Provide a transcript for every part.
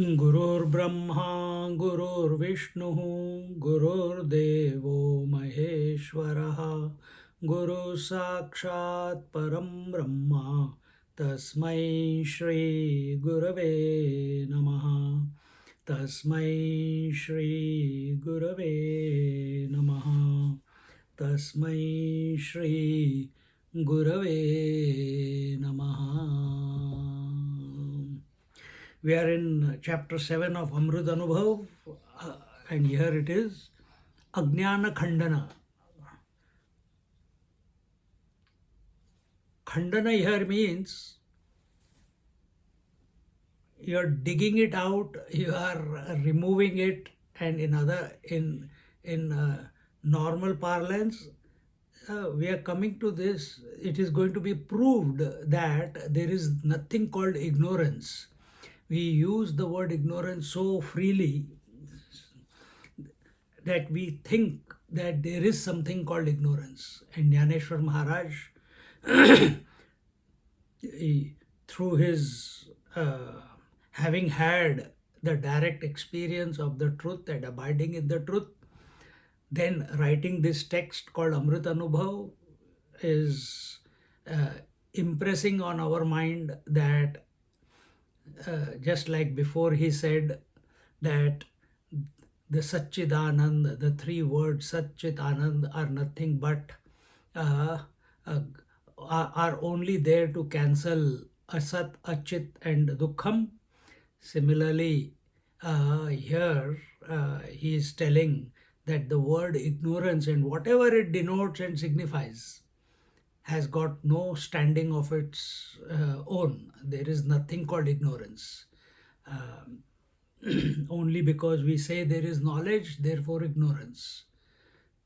Gurur Brahma, Gurur Vishnu, Gurur Devo Maheshwaraha, Guru Sakshat Param Brahma, Tasmai Shri Gurave Namaha, Tasmai Shri Gurave Namaha, Tasmai Shri Gurave Namaha. We are in chapter 7 of Amrutanubhav, and here it is Ajnana Khandana. Khandana here means you are digging it out, you are removing it, and in normal parlance, we are coming to this. It is going to be proved that there is nothing called ignorance. We use the word ignorance so freely that we think that there is something called ignorance. And Jnaneshwar Maharaj, through his having had the direct experience of the truth and abiding in the truth, then writing this text called Amrutanubhav is impressing on our mind that just like before he said that the Satchidanand, the three words Satchitanand are nothing but are only there to cancel Asat, Achit and Dukkham. Similarly, here he is telling that the word ignorance and whatever it denotes and signifies has got no standing of its own. There is nothing called ignorance. Only because we say there is knowledge, therefore ignorance.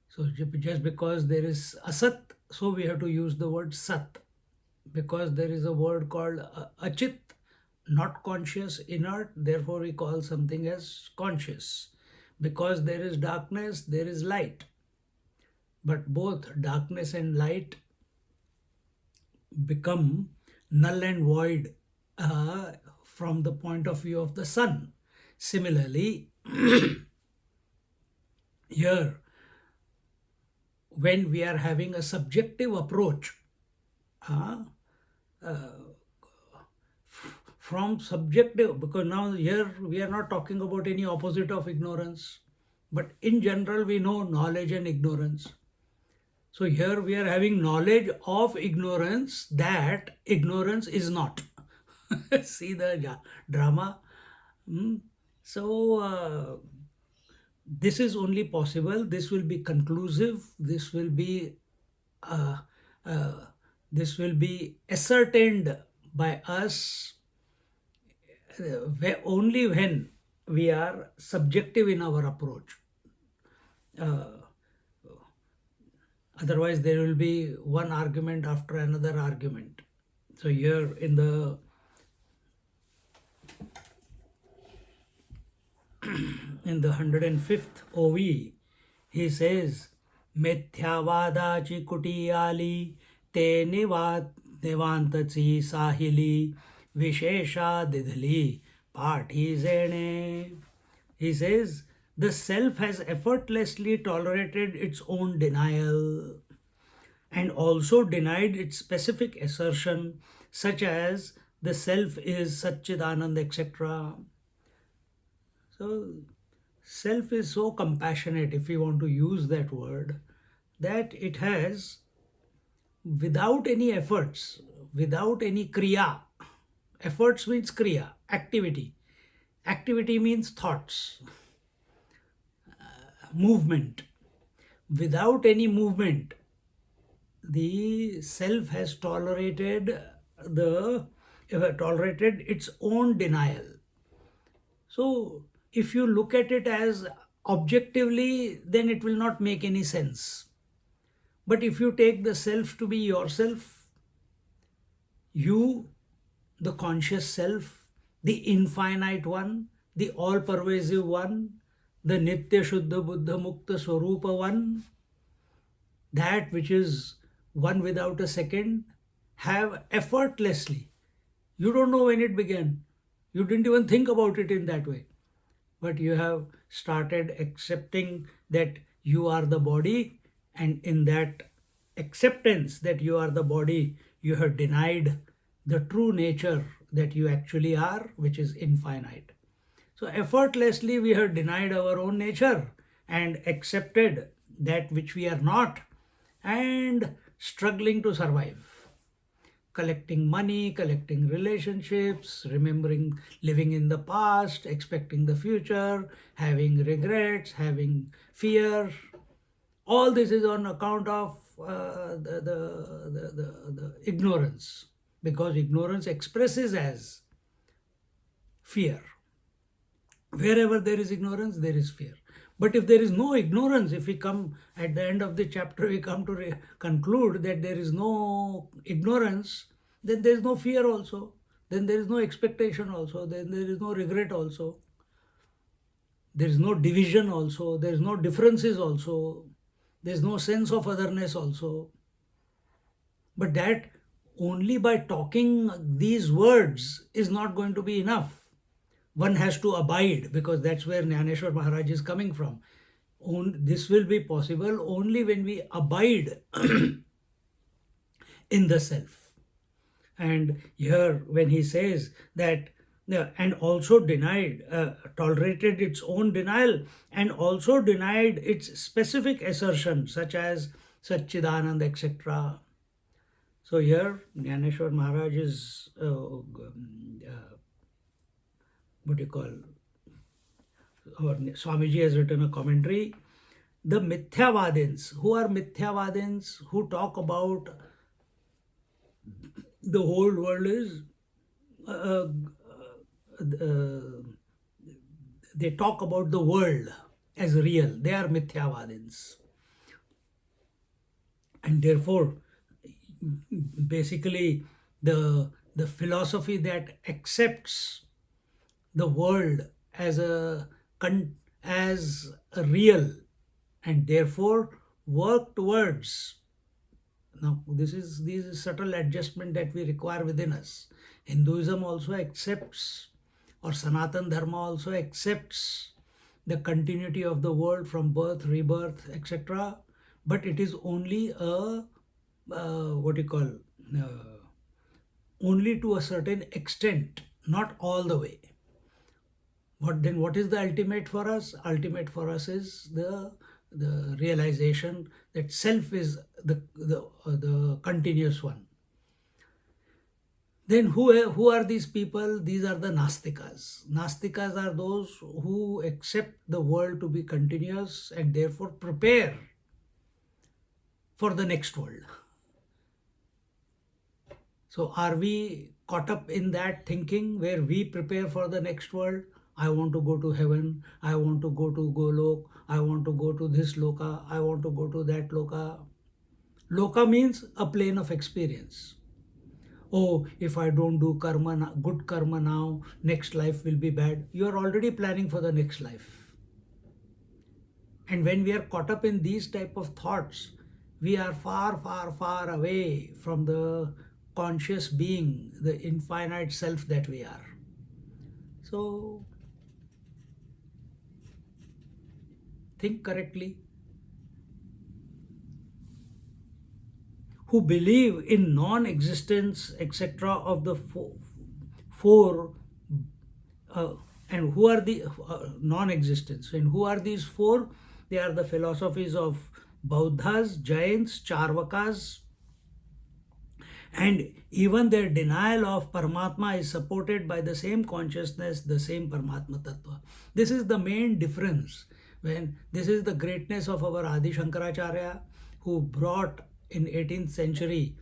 So just because there is asat, so we have to use the word sat. Because there is a word called achit, not conscious, inert, therefore we call something as conscious. Because there is darkness, there is light. But both darkness and light become null and void from the point of view of the sun. Similarly, here, when we are having a subjective approach, from subjective, because now here we are not talking about any opposite of ignorance, but in general we know knowledge and ignorance. So here we are having knowledge of ignorance that ignorance is not. See the drama? So this is only possible. This will be conclusive. This will be ascertained by us only when we are subjective in our approach. Otherwise, there will be one argument after another argument. So here in the 105th OV, he says, Methyavadachi kutiyali te nivantachi sahili vishesha didhali pathi zene. He says, the self has effortlessly tolerated its own denial and also denied its specific assertion, such as the self is Satchidanand, etc. So, self is so compassionate, if we want to use that word, that it has, without any efforts, without any kriya, efforts means kriya, activity. Activity means thoughts, movement. Without any movement, the self has tolerated the tolerated its own denial. So if you look at it as objectively, then it will not make any sense. But if you take the self to be yourself, you, the conscious self, the infinite one, the all pervasive one, the Nitya Shuddha Buddha Mukta Swarupa one, that which is one without a second, have effortlessly. You don't know when it began. You didn't even think about it in that way. But you have started accepting that you are the body, and in that acceptance that you are the body, you have denied the true nature that you actually are, which is infinite. So effortlessly we have denied our own nature and accepted that which we are not, and struggling to survive, collecting money, collecting relationships, remembering living in the past, expecting the future, having regrets, having fear. All this is on account of the ignorance, because ignorance expresses as fear. Wherever there is ignorance, there is fear. But if there is no ignorance, if we come at the end of the chapter, we come to conclude that there is no ignorance, then there is no fear also. Then there is no expectation also. Then there is no regret also. There is no division also. There is no differences also. There is no sense of otherness also. But that only by talking these words is not going to be enough. One has to abide, because that's where Jnaneshwar Maharaj is coming from. This will be possible only when we abide in the self. And here when he says that, and also denied, tolerated its own denial, and also denied its specific assertion, such as Satchidanand, etc. So here Jnaneshwar Maharaj is what you call, or Swamiji has written a commentary. The Mithyavadins, who are Mithyavadins, who talk about the whole world is, uh, they talk about the world as real. They are Mithyavadins. And therefore, basically, the philosophy that accepts the world as a real, and therefore work towards. Now this is subtle adjustment that we require within us. Hinduism also accepts, or Sanatan Dharma also accepts, the continuity of the world from birth, rebirth, etc. But it is only a what you call, only to a certain extent, not all the way. What is the ultimate for us? Ultimate for us is the realization that self is the continuous one. Then who are these people? These are the Nastikas. Nastikas are those who accept the world to be continuous and therefore prepare for the next world. So are we caught up in that thinking where we prepare for the next world? I want to go to heaven, I want to go to Golok, I want to go to this loka, I want to go to that loka. Loka means a plane of experience. Oh, if I don't do karma, good karma now, next life will be bad. You are already planning for the next life. And when we are caught up in these type of thoughts, we are far, far, far away from the conscious being, the infinite self that we are. So think correctly. Who believe in non-existence, etc. of the four, and who are the non-existence, and who are these four? They are the philosophies of Bauddhas, Jains, Charvakas, and even their denial of Paramatma is supported by the same consciousness, the same Paramatma Tattva. This is the main difference. When this is the greatness of our Adi Shankaracharya, who brought in 18th century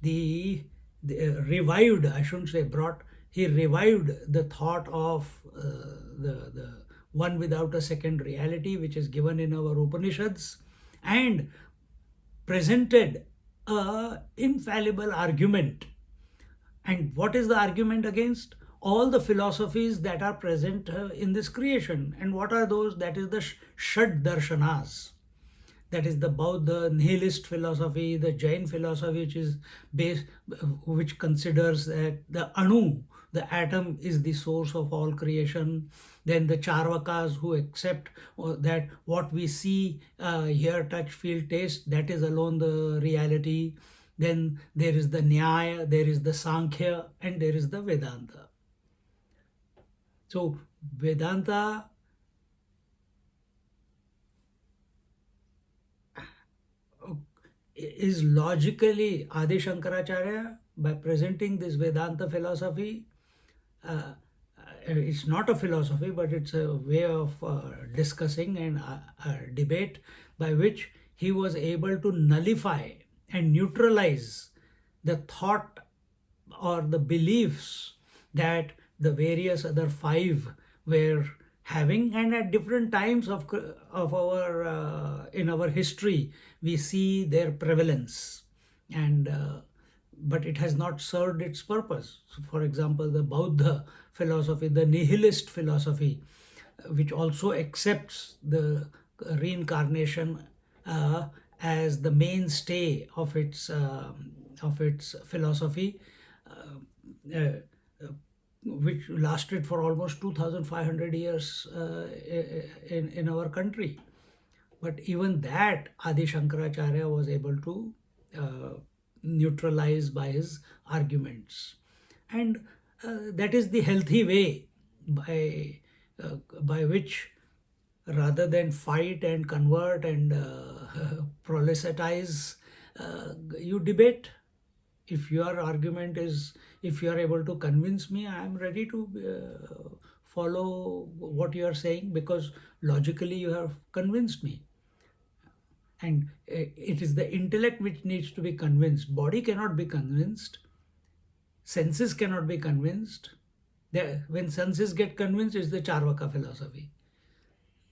the revived, I shouldn't say brought, he revived the thought of the one without a second reality, which is given in our Upanishads, and presented a infallible argument. And what is the argument against? All the philosophies that are present in this creation. And what are those? That is the Shad Darshanas. That is the Bauddha nihilist philosophy, the Jain philosophy, which is based, which considers that the Anu, the atom, is the source of all creation. Then the Charvakas, who accept that what we see, hear, touch, feel, taste, that is alone the reality. Then there is the Nyaya, there is the Sankhya, and there is the Vedanta. So Vedanta is logically, Adi Shankaracharya, by presenting this Vedanta philosophy, it's not a philosophy, but it's a way of discussing and debate, by which he was able to nullify and neutralize the thought or the beliefs that the various other five were having. And at different times of our in our history, we see their prevalence, and but it has not served its purpose. So for example, the Bauddha philosophy, the nihilist philosophy, which also accepts the reincarnation as the mainstay of its philosophy, which lasted for almost 2,500 years in our country. But even that, Adi Shankaracharya was able to neutralize by his arguments. And that is the healthy way by which, rather than fight and convert and proselytize, you debate. If your argument is, if you are able to convince me, I am ready to follow what you are saying, because logically you have convinced me. And it is the intellect which needs to be convinced. Body cannot be convinced. Senses cannot be convinced. When senses get convinced, it's the Charvaka philosophy.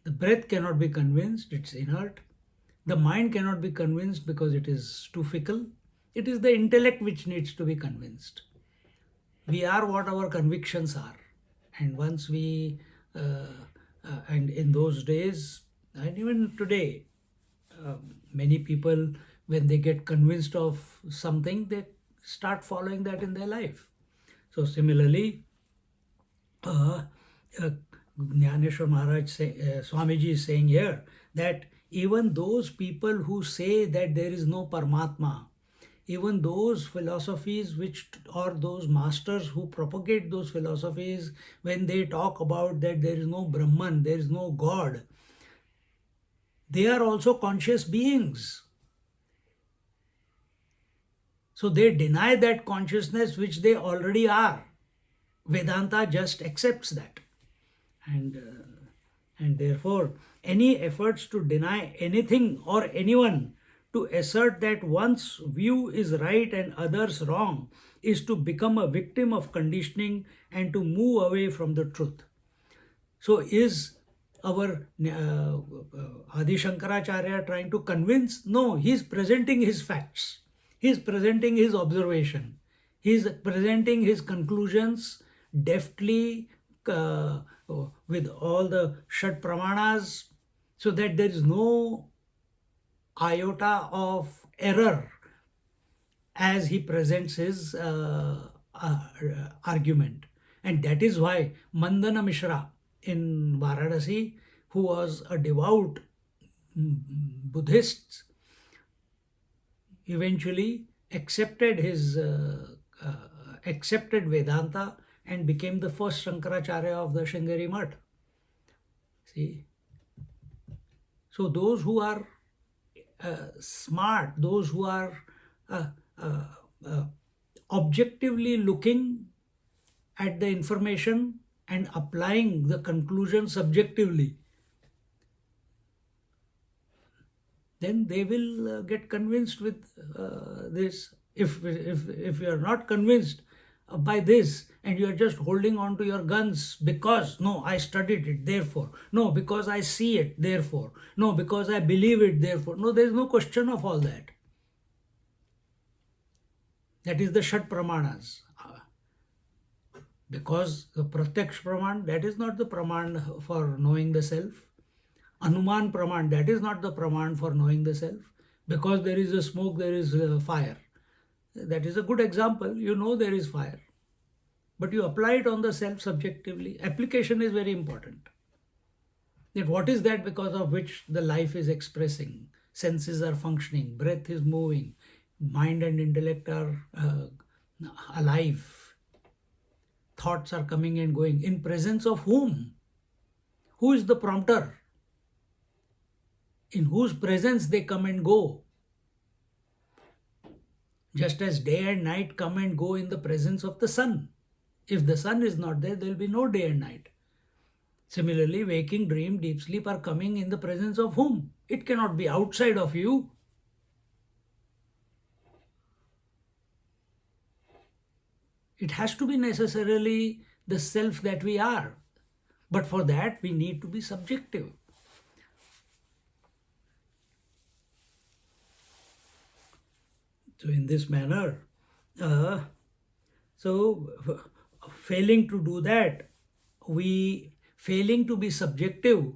The breath cannot be convinced, it's inert. The mind cannot be convinced because it is too fickle. It is the intellect which needs to be convinced. We are what our convictions are. And once we, and in those days, and even today, many people, when they get convinced of something, they start following that in their life. So similarly, Jnaneshwar Maharaj Swamiji is saying here that even those people who say that there is no Paramatma, even those philosophies which, or those masters who propagate those philosophies, when they talk about that there is no Brahman, there is no God, they are also conscious beings. So they deny that consciousness which they already are. Vedanta just accepts that. And therefore, any efforts to deny anything or anyone, to assert that one's view is right and others wrong, is to become a victim of conditioning and to move away from the truth. So is our Adi Shankaracharya trying to convince? No, he is presenting his facts. He is presenting his observation. He is presenting his conclusions deftly, with all the Shat Pramanas, so that there is no iota of error as he presents his argument. And that is why Mandana Mishra in Varanasi, who was a devout Buddhist, eventually accepted accepted Vedanta and became the first Shankaracharya of the Sringeri Mutt. See, so those who are smart, those who are objectively looking at the information and applying the conclusion subjectively, then they will get convinced with this. If you are not convinced by this, and you are just holding on to your guns because, no, I studied it, therefore, no, because I see it, therefore, no, because I believe it, therefore, no, there is no question of all that. That is the Shat Pramanas. Because the Pratyaksh Praman, that is not the Praman for knowing the self. Anuman Praman, that is not the Praman for knowing the self. Because there is a smoke, there is a fire. That is a good example. You know there is fire. But you apply it on the self subjectively. Application is very important. That what is that because of which the life is expressing? Senses are functioning, breath is moving, mind and intellect are alive. Thoughts are coming and going. In presence of whom? Who is the prompter? In whose presence they come and go? Just as day and night come and go in the presence of the sun. If the sun is not there, there will be no day and night. Similarly, waking, dream, deep sleep are coming in the presence of whom? It cannot be outside of you. It has to be necessarily the self that we are. But for that, we need to be subjective. So in this manner, failing to do that, failing to be subjective,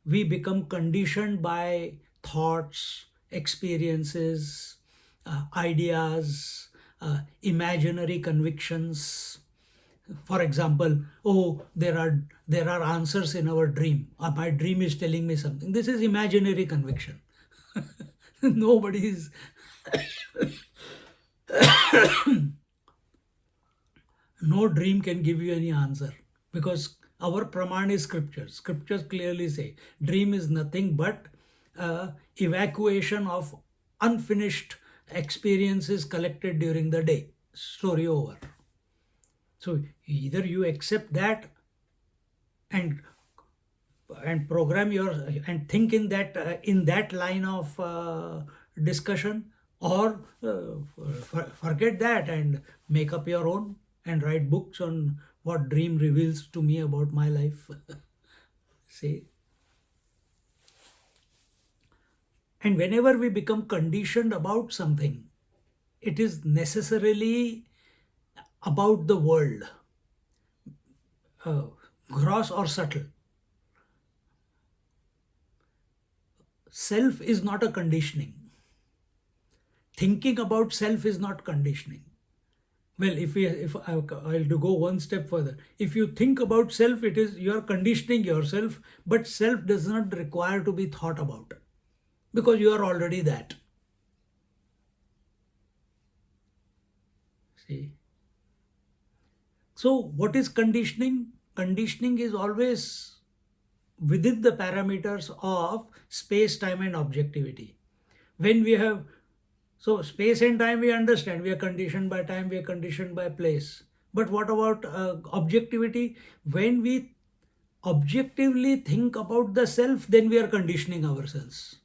we become conditioned by thoughts, experiences, ideas, imaginary convictions. For example, oh, there are answers in our dream. My dream is telling me something. This is imaginary conviction. Nobody is no dream can give you any answer, because our praman is scriptures. Scriptures clearly say dream is nothing but evacuation of unfinished experiences collected during the day. Story over. So either you accept that and program your and think in that line of discussion, or forget that and make up your own and write books on what dream reveals to me about my life. See, and whenever we become conditioned about something, it is necessarily about the world, gross or subtle. Self is not a conditioning. Thinking about self is not conditioning. Well, if I'll go one step further. If you think about self, it is you are conditioning yourself, but self does not require to be thought about, because you are already that. See? So what is conditioning? Conditioning is always within the parameters of space, time and objectivity. When we have, so space and time we understand, we are conditioned by time, we are conditioned by place. But what about objectivity? When we objectively think about the self, then we are conditioning ourselves.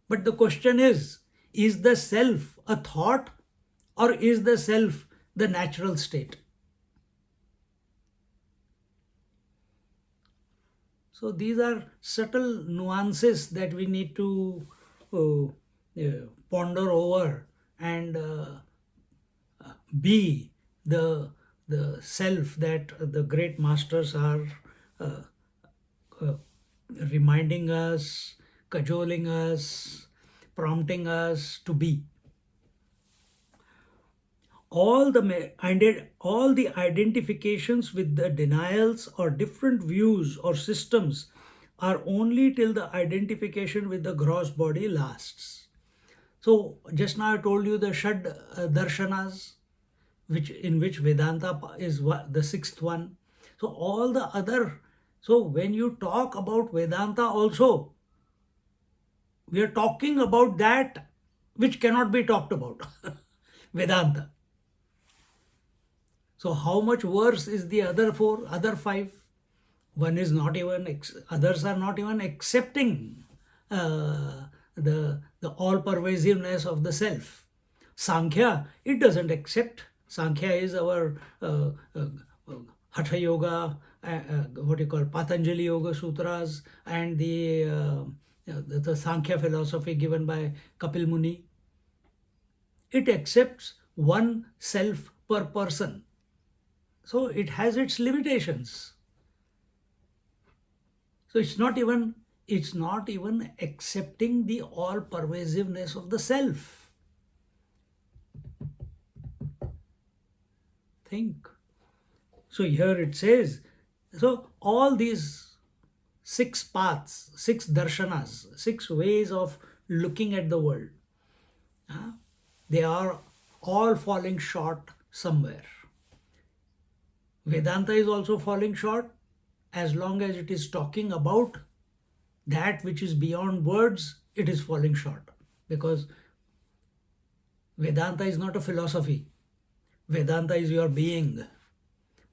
But the question is the self a thought, or is the self the natural state? So these are subtle nuances that we need to ponder over and be the self that the great masters are uh, uh, reminding us, cajoling us, prompting us to be. All the identifications with the denials or different views or systems are only till the identification with the gross body lasts. So just now I told you the Shad Darshanas, in which Vedanta is the sixth one. So all the other, so when you talk about Vedanta also, we are talking about that which cannot be talked about. Vedanta. So how much worse is the other five? One is not even, others are not even accepting the all pervasiveness of the self. Sankhya, it doesn't accept. Sankhya is our Hatha Yoga, what you call Patanjali Yoga Sutras, and the Sankhya philosophy given by Kapil Muni. It accepts one self per person. So it has its limitations. So it's not even accepting the all pervasiveness of the self. Think. So here it says, so all these 6 paths, 6 darshanas, 6 ways of looking at the world, they are all falling short somewhere. Vedanta is also falling short as long as it is talking about that which is beyond words, it is falling short. Because Vedanta is not a philosophy. Vedanta is your being.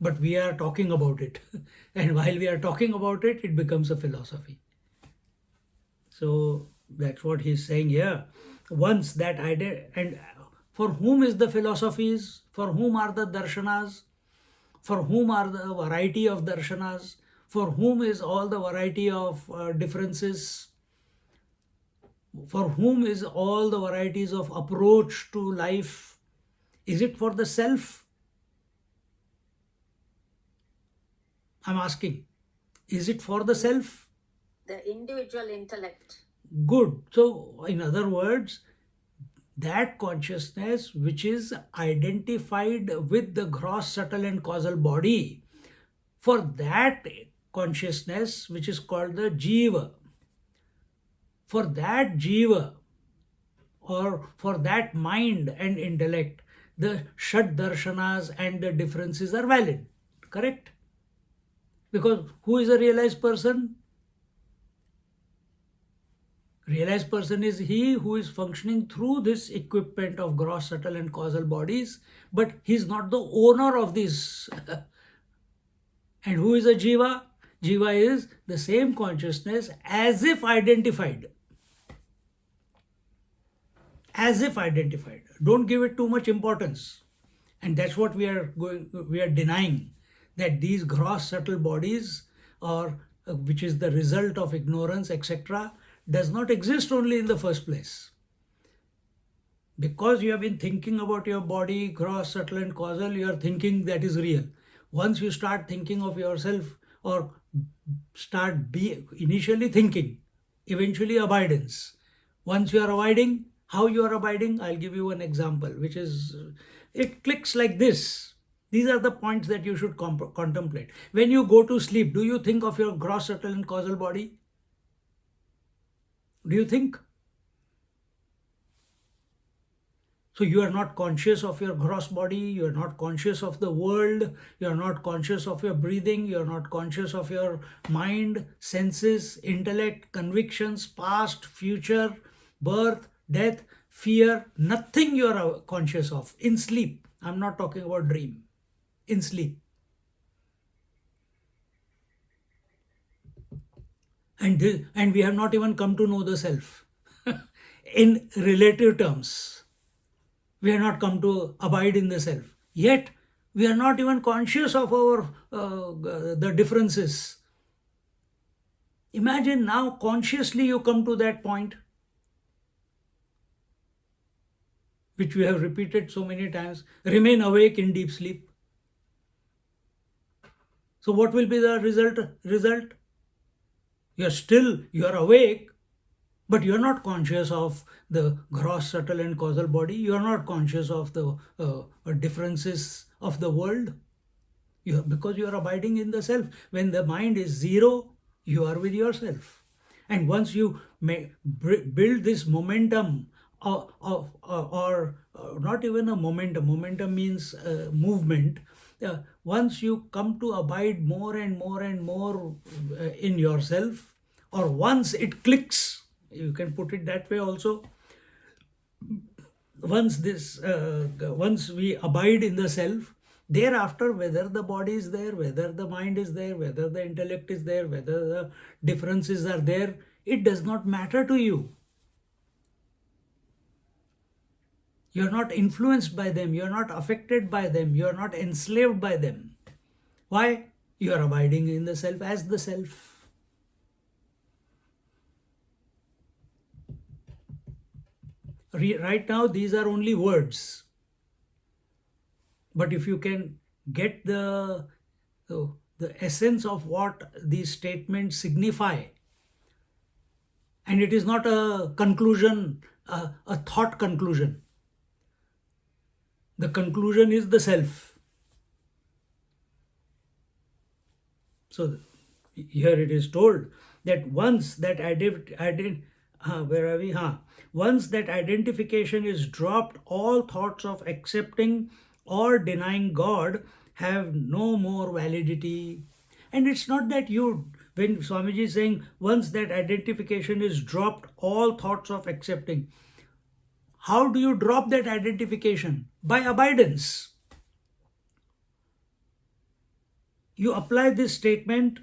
But we are talking about it. And while we are talking about it, it becomes a philosophy. So that's what he's saying here. Once that idea, and for whom is the philosophies? For whom are the darshanas? For whom are the variety of darshanas? For whom is all the variety of differences? For whom is all the varieties of approach to life? Is it for the self? I'm asking. Is it for the self? The individual intellect. Good. So, in other words, that consciousness which is identified with the gross, subtle, and causal body, for that consciousness which is called the jiva, for that jiva or for that mind and intellect, the Shad Darshanas and the differences are valid. Correct? Because who is a realized person? Realized person is he who is functioning through this equipment of gross, subtle, and causal bodies, but he is not the owner of this. And who is a jiva? Jiva is the same consciousness as if identified. As if identified. Don't give it too much importance. And that's what we are denying, that these gross, subtle bodies, or which is the result of ignorance, etc., does not exist only in the first place. Because you have been thinking about your body, gross, subtle, and causal, you are thinking that is real. Once you start thinking of yourself, or initially thinking, eventually abidance. Once you are abiding, how you are abiding? I'll give you an example, which is, it clicks like this. These are the points that you should contemplate. When you go to sleep, do you think of your gross, subtle, and causal body? Do you think? So you are not conscious of your gross body, you are not conscious of the world, you are not conscious of your breathing, you are not conscious of your mind, senses, intellect, convictions, past, future, birth, death, fear, nothing you are conscious of in sleep. I'm not talking about dream, in sleep. And we have not even come to know the self in relative terms. We are not come to abide in the self. Yet, we are not even conscious of our the differences. Imagine now consciously you come to that point, which we have repeated so many times, remain awake in deep sleep. So what will be the result? You are awake, but you are not conscious of the gross, subtle, and causal body. You are not conscious of the differences of the world. Because you are abiding in the self. When the mind is zero, you are with yourself. And once you build this momentum, or not even a momentum means movement. Once you come to abide more and more and more in yourself, or once it clicks, you can put it that way also. Once we abide in the self, thereafter, whether the body is there, whether the mind is there, whether the intellect is there, whether the differences are there, it does not matter to you. You're not influenced by them. You're not affected by them. You're not enslaved by them. Why? You are abiding in the self as the self. Right now, these are only words. But if you can get the essence of what these statements signify, and it is not a conclusion, a thought conclusion. The conclusion is the self. So here it is told that once that where are we? Once that identification is dropped, all thoughts of accepting or denying God have no more validity. And it's not that when Swamiji is saying once that identification is dropped, all thoughts of accepting. How do you drop that identification? By abidance. You apply this statement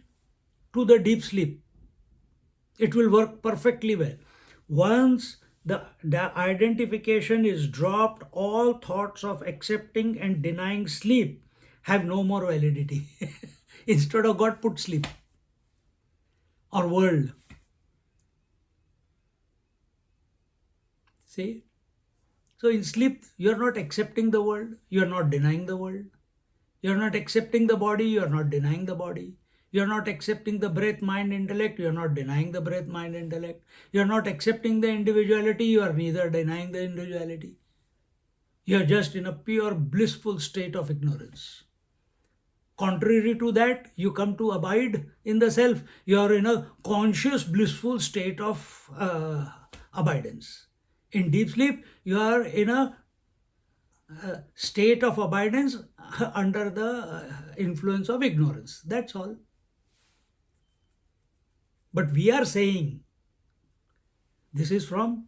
to the deep sleep. It will work perfectly well. Once the identification is dropped, all thoughts of accepting and denying sleep have no more validity. Instead of God, put sleep or world. See? So in sleep, you're not accepting the world, you're not denying the world. You're not accepting the body, you're not denying the body. You're not accepting the breath, mind, intellect, you're not denying the breath, mind, intellect. You're not accepting the individuality, you are neither denying the individuality. You're just in a pure blissful state of ignorance. Contrary to that, you come to abide in the self. You are in a conscious blissful state of abidance. In deep sleep, you are in a state of abidance under the influence of ignorance. That's all. But we are saying, this is from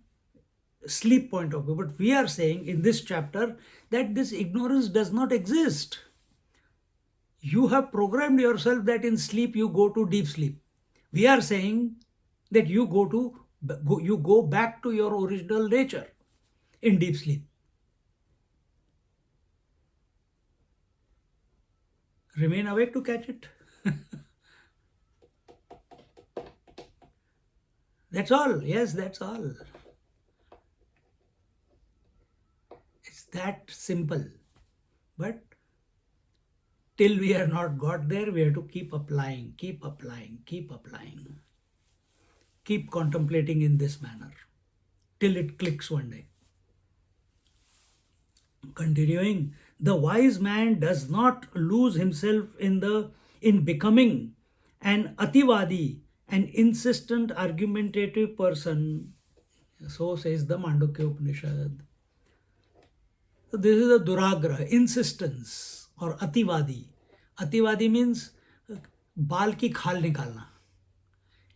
sleep point of view, but we are saying in this chapter that this ignorance does not exist. You have programmed yourself that in sleep you go to deep sleep. We are saying that you go back to your original nature in deep sleep. Remain awake to catch it. That's all. Yes, that's all. It's that simple. But till we are not got there, we have to keep applying, keep applying, keep applying. Keep contemplating in this manner till it clicks one day. Continuing, the wise man does not lose himself in becoming an ativadi, an insistent argumentative person. So says the Mandukya Upanishad. So this is a duragraha, insistence or ativadi. Ativadi means baal ki khal nikalna.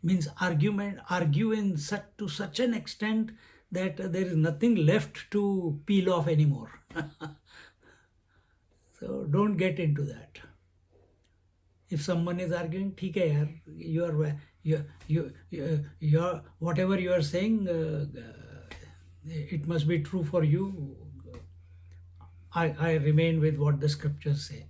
Means argue to such an extent that there is nothing left to peel off anymore. So don't get into that. If someone is arguing, ठीक है यार, you whatever you are saying, it must be true for you. I remain with what the scriptures say.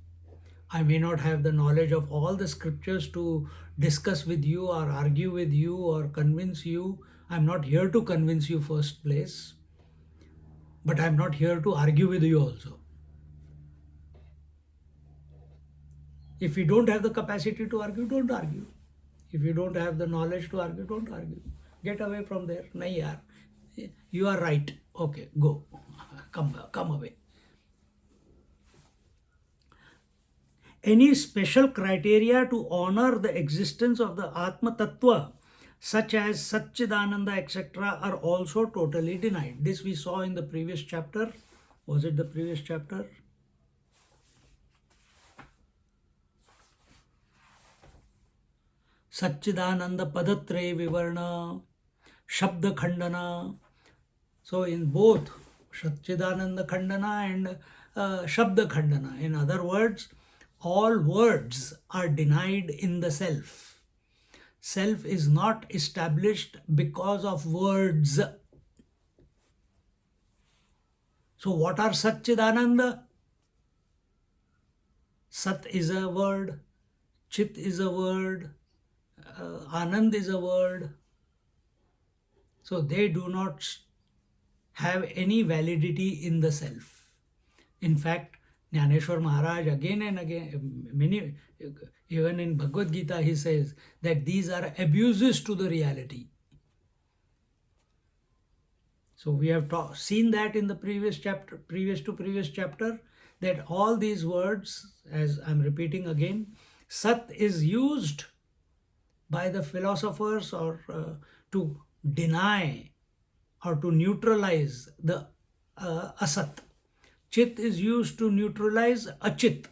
I may not have the knowledge of all the scriptures to discuss with you or argue with you or convince you. I'm not here to convince you first place, but I'm not here to argue with you also. If you don't have the capacity to argue, don't argue. If you don't have the knowledge to argue, don't argue. Get away from there. Nahi yaar, you are right. Okay, go. Come away. Any special criteria to honor the existence of the Atma Tattva, such as Satchidananda, etc., are also totally denied. This we saw in the previous chapter. Was it the previous chapter? Satchidananda Padatre Vivarna, Shabda Khandana. So in both Satchidananda Khandana and Shabda Khandana, in other words, all words are denied in the self. Self is not established because of words. So what are Satchidananda? Sat is a word, Chit is a word, Anand is a word. So they do not have any validity in the self. In fact, Jnaneshwar Maharaj again and again, many, even in Bhagavad Gita, he says that these are abuses to the reality. So we have seen that in the previous chapter, previous chapter, that all these words, as I'm repeating again, Sat is used by the philosophers or to deny or to neutralize the Asat. Chit is used to neutralize Achit.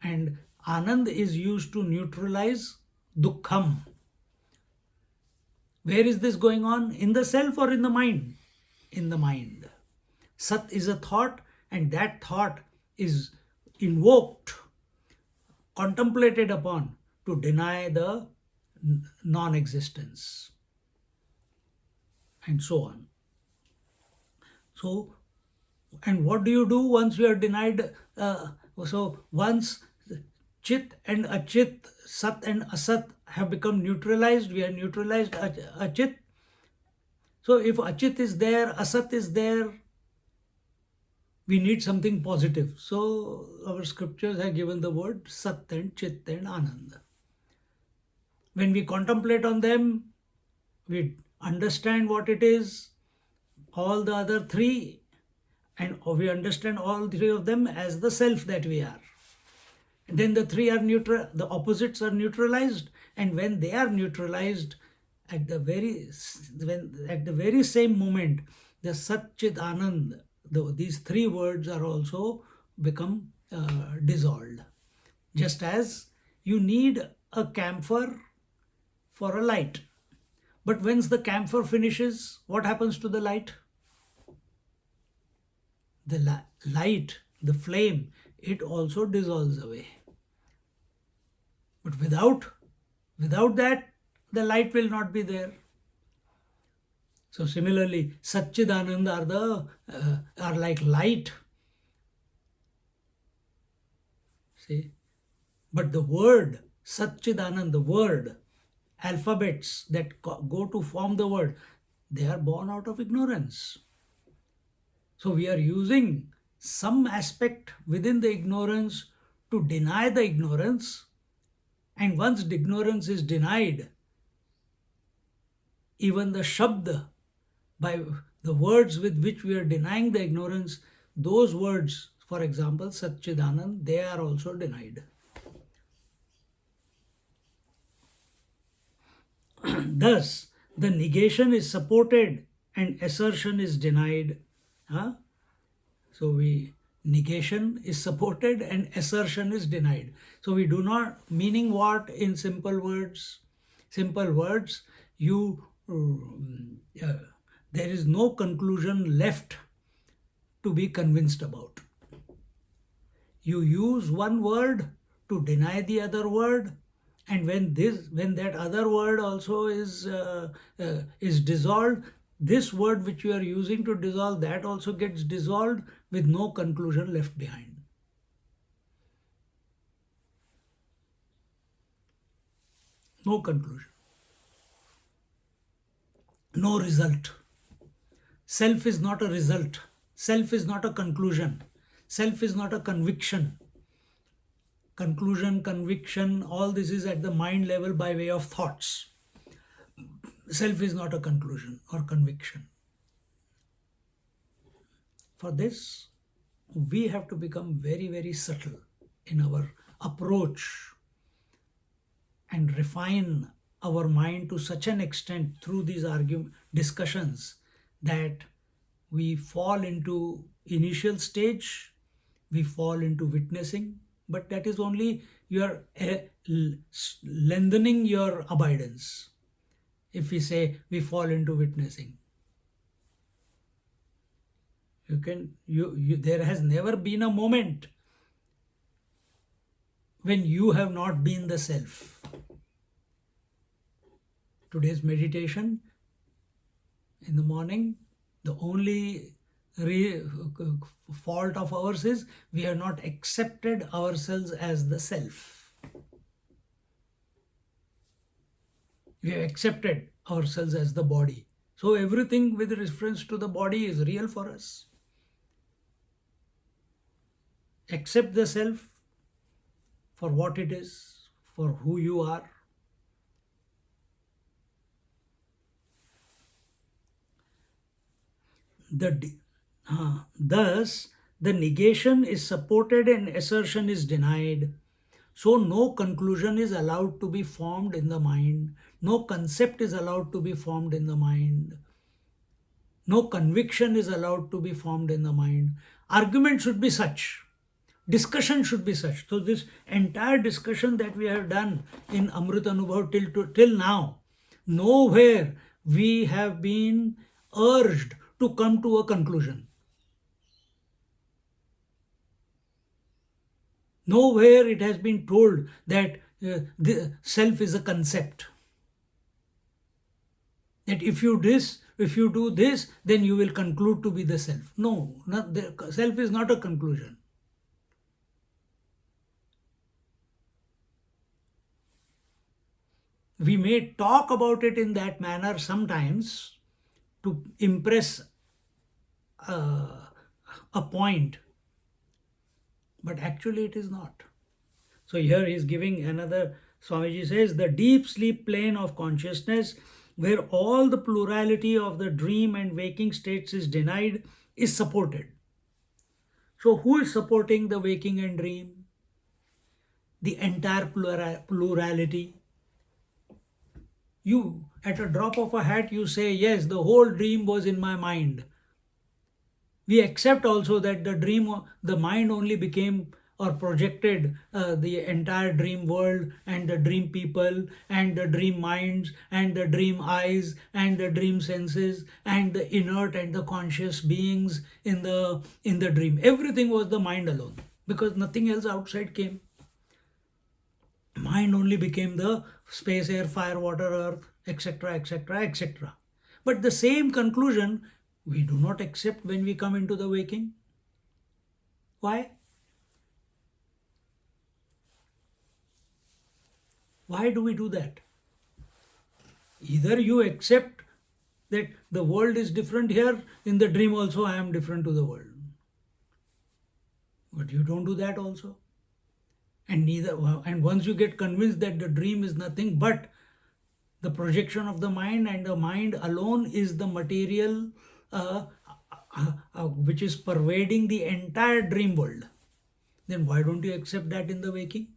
And Anand is used to neutralize Dukkham. Where is this going on? In the self or in the mind? In the mind. Sat is a thought, and that thought is invoked, contemplated upon to deny the non-existence, and so on. So, and what do you do once you are denied? So once Chit and Achit, Sat and Asat have become neutralized, we are neutralized Achit. So if Achit is there, Asat is there, we need something positive. So our scriptures have given the word Sat and Chit and Anand. When we contemplate on them, we understand what it is, all the other three, and we understand all three of them as the self that we are. And then the three are neutral, the opposites are neutralized, and when they are neutralized, at the very same moment, the Sat Chit Anand, these three words are also become dissolved. Just as you need a camphor for a light, but once the camphor finishes, what happens to the light? The light, the flame, it also dissolves away. But without that, the light will not be there. So similarly, Satchidananda are like light. See, but the word Satchidananda, the word, alphabets that go to form the word, they are born out of ignorance. So we are using some aspect within the ignorance to deny the ignorance, and once the ignorance is denied, even the Shabd, by the words with which we are denying the ignorance, those words, for example, Satchidanand, they are also denied. Thus, the negation is supported and assertion is denied. Huh? So negation is supported and assertion is denied. So we do not, meaning what in simple words? Simple words, there is no conclusion left to be convinced about. You use one word to deny the other word, and when that other word also is dissolved, this word which you are using to dissolve, that also gets dissolved with no conclusion left behind. No conclusion. No result. Self is not a result. Self is not a conclusion. Self is not a conviction. Conclusion, conviction, all this is at the mind level by way of thoughts. Self is not a conclusion or conviction. For this, we have to become very, very subtle in our approach and refine our mind to such an extent through these discussions that we fall into initial stage, we fall into witnessing, but that is only you are lengthening your abidance. If we say we fall into witnessing, there has never been a moment when you have not been the self. Today's meditation in the morning, the only re- fault of ours is we have not accepted ourselves as the self. We have accepted ourselves as the body. So everything with reference to the body is real for us. Accept the self for what it is, for who you are. Thus, the negation is supported and assertion is denied. So, no conclusion is allowed to be formed in the mind. No concept is allowed to be formed in the mind. No conviction is allowed to be formed in the mind. Argument should be such. Discussion should be such. So, this entire discussion that we have done in Amrutanubhav till now, nowhere we have been urged to come to a conclusion. Nowhere it has been told that the self is a concept. That if you do this, then you will conclude to be the self. No, the self is not a conclusion. We may talk about it in that manner sometimes to impress a point, but actually it is not. So here he is giving another, Swamiji says, the deep sleep plane of consciousness, where all the plurality of the dream and waking states is denied, is supported. So who is supporting the waking and dream? The entire plurality. You, at a drop of a hat, you say, yes, the whole dream was in my mind. We accept also that the mind only became or projected the entire dream world and the dream people and the dream minds and the dream eyes and the dream senses and the inert and the conscious beings in the dream. Everything was the mind alone because nothing else outside came. Mind only became the space, air, fire, water, earth, etc., etc., etc. But the same conclusion we do not accept when we come into the waking. Why? Why do we do that? Either you accept that the world is different here, in the dream also I am different to the world. But you don't do that also. And once you get convinced that the dream is nothing but the projection of the mind, and the mind alone is the material which is pervading the entire dream world, then why don't you accept that in the waking?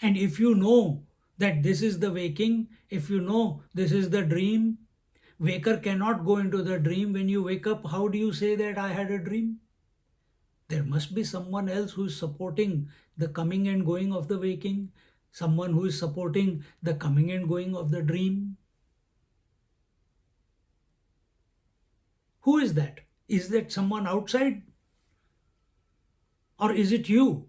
And if you know that this is the waking, if you know this is the dream, waker cannot go into the dream. When you wake up, how do you say that I had a dream? There must be someone else who is supporting the coming and going of the waking, someone who is supporting the coming and going of the dream. Who is that? Is that someone outside? Or is it you?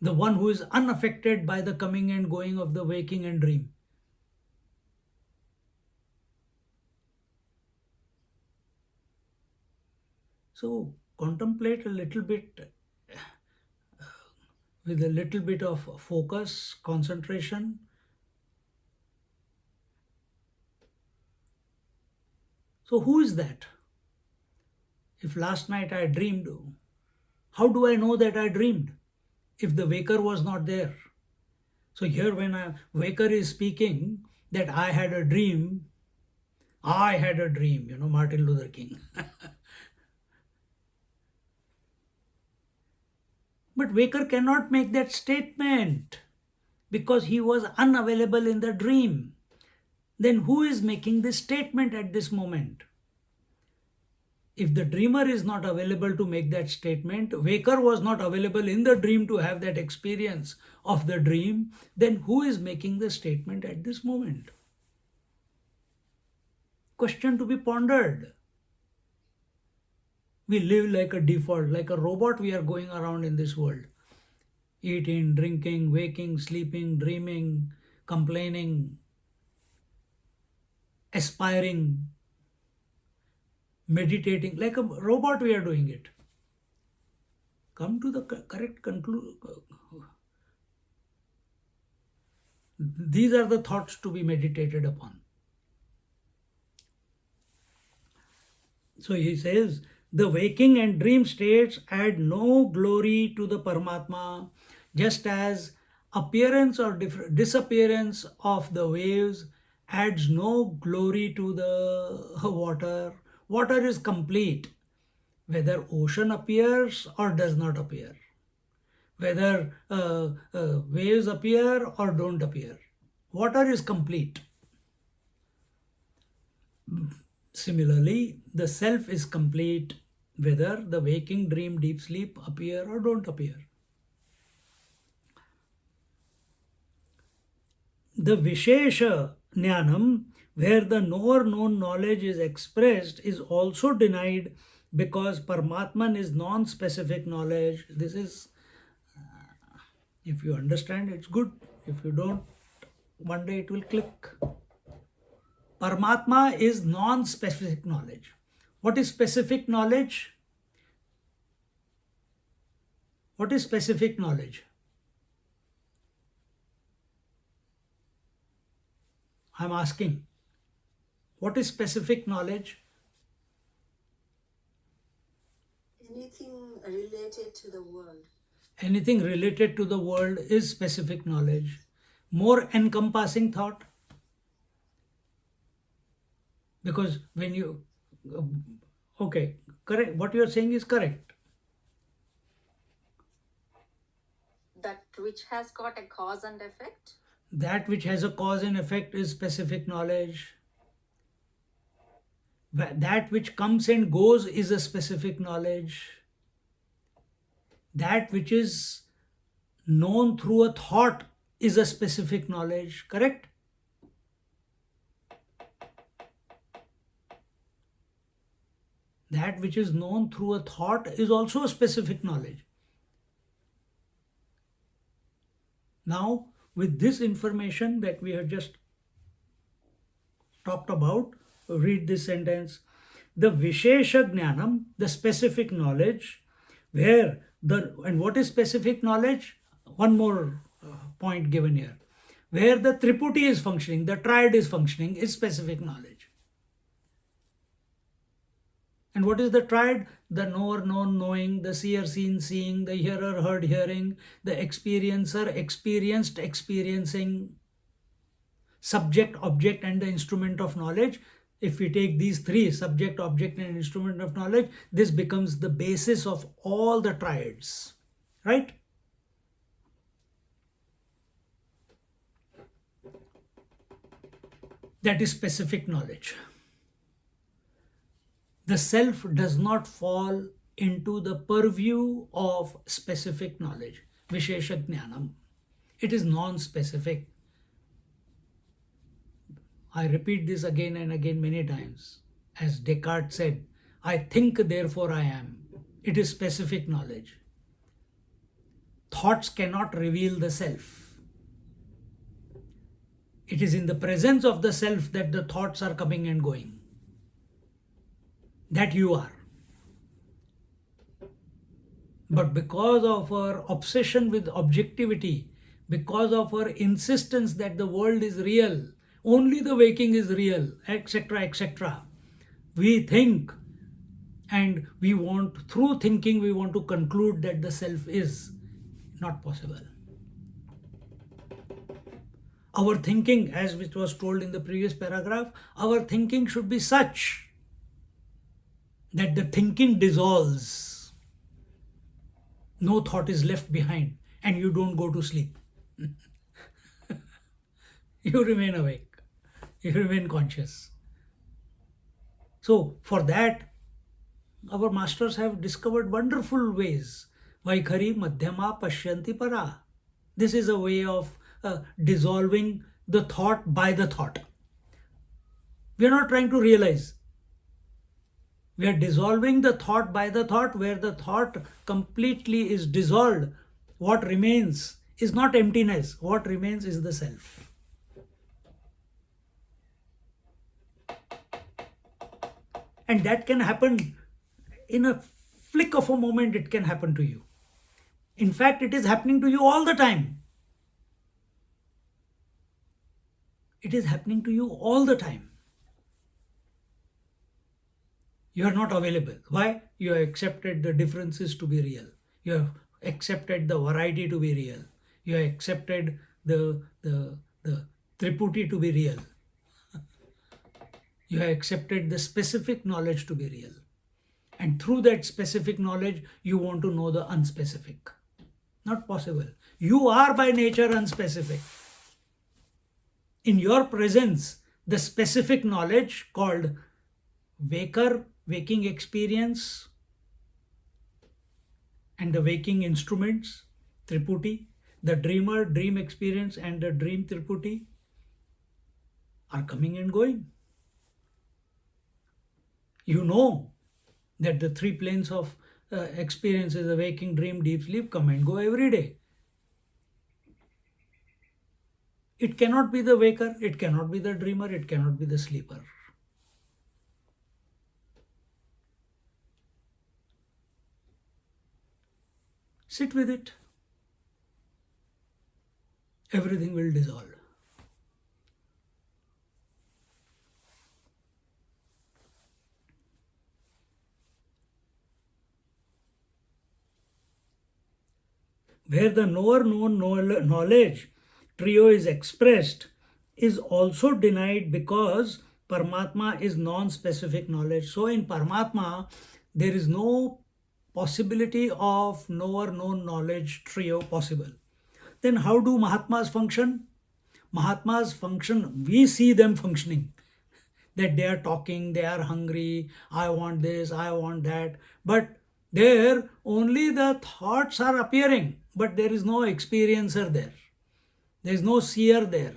The one who is unaffected by the coming and going of the waking and dream. So contemplate a little bit with a little bit of focus, concentration. So who is that? If last night I dreamed, how do I know that I dreamed if the waker was not there? So here when a waker is speaking that I had a dream, Martin Luther King. But waker cannot make that statement because he was unavailable in the dream. Then who is making this statement at this moment? If the dreamer is not available to make that statement, waker was not available in the dream to have that experience of the dream, then who is making the statement at this moment? Question to be pondered. We live like a default, like a robot we are going around in this world. Eating, drinking, waking, sleeping, dreaming, complaining, aspiring, meditating. Like a robot, we are doing it. Come to the correct conclusion. These are the thoughts to be meditated upon. So he says, the waking and dream states add no glory to the Paramatma, just as appearance or disappearance of the waves adds no glory to the water. Water is complete, whether ocean appears or does not appear, whether waves appear or don't appear. Water is complete. Similarly, the self is complete whether the waking, dream, deep sleep appear or don't appear. The Vishesha Jnanam, where the knower known knowledge is expressed, is also denied because Paramatman is non-specific knowledge. This is, if you understand, it's good. If you don't, one day it will click. Paramatma is non-specific knowledge. What is specific knowledge? What is specific knowledge? I'm asking. What is specific knowledge? Anything related to the world. Anything related to the world is specific knowledge. More encompassing thought. Because when you, okay, correct, what you are saying is correct. That which has got a cause and effect. That which has a cause and effect is specific knowledge. That which comes and goes is a specific knowledge. That which is known through a thought is a specific knowledge, correct? That which is known through a thought is also a specific knowledge. Now, with this information that we have just talked about, read this sentence. The Vishesha Jnanam, the specific knowledge, where and what is specific knowledge? One more point given here. Where the Triputi is functioning, the triad is functioning, is specific knowledge. And what is the triad? The knower known knowing, the seer seen seeing, the hearer heard hearing, the experiencer experienced experiencing, subject, object, and the instrument of knowledge. If we take these three, subject, object, and instrument of knowledge, this becomes the basis of all the triads, right? That is specific knowledge. The self does not fall into the purview of specific knowledge, Vishesha Jnanam. It is non-specific. I repeat this again and again many times. As Descartes said, I think, therefore I am. It is specific knowledge. Thoughts cannot reveal the self. It is in the presence of the self that the thoughts are coming and going. That you are. But because of our obsession with objectivity, because of our insistence that the world is real, only the waking is real, etc., etc., we think, and we want, through thinking, we want to conclude that the self is not possible. Our thinking, as it was told in the previous paragraph, our thinking should be such that the thinking dissolves. No thought is left behind and you don't go to sleep. You remain awake. You remain conscious. So for that, our masters have discovered wonderful ways. Vaikhari madhyama pashyanti para. This is a way of dissolving the thought by the thought. We are not trying to realize. We are dissolving the thought by the thought, where the thought completely is dissolved. What remains is not emptiness. What remains is the self. And that can happen in a flick of a moment, it can happen to you. In fact, it is happening to you all the time. It is happening to you all the time. You are not available. Why? You have accepted the differences to be real. You have accepted the variety to be real. You have accepted the triputi to be real. You have accepted the specific knowledge to be real. And through that specific knowledge, you want to know the unspecific. Not possible. You are by nature unspecific. In your presence, the specific knowledge called waking experience, and the waking instruments, triputi, the dreamer, dream experience, and the dream triputi are coming and going. You know that the three planes of experiences, the waking, dream, deep sleep, come and go every day. It cannot be the waker, it cannot be the dreamer, it cannot be the sleeper. Sit with it. Everything will dissolve. Where the knower known knowledge trio is expressed is also denied because Paramatma is non-specific knowledge. So in Paramatma, there is no possibility of knower known knowledge trio possible. Then how do Mahatmas function? Mahatmas function, we see them functioning. That they are talking, they are hungry, I want this, I want that. But there only the thoughts are appearing, but there is no experiencer there. There is no seer there.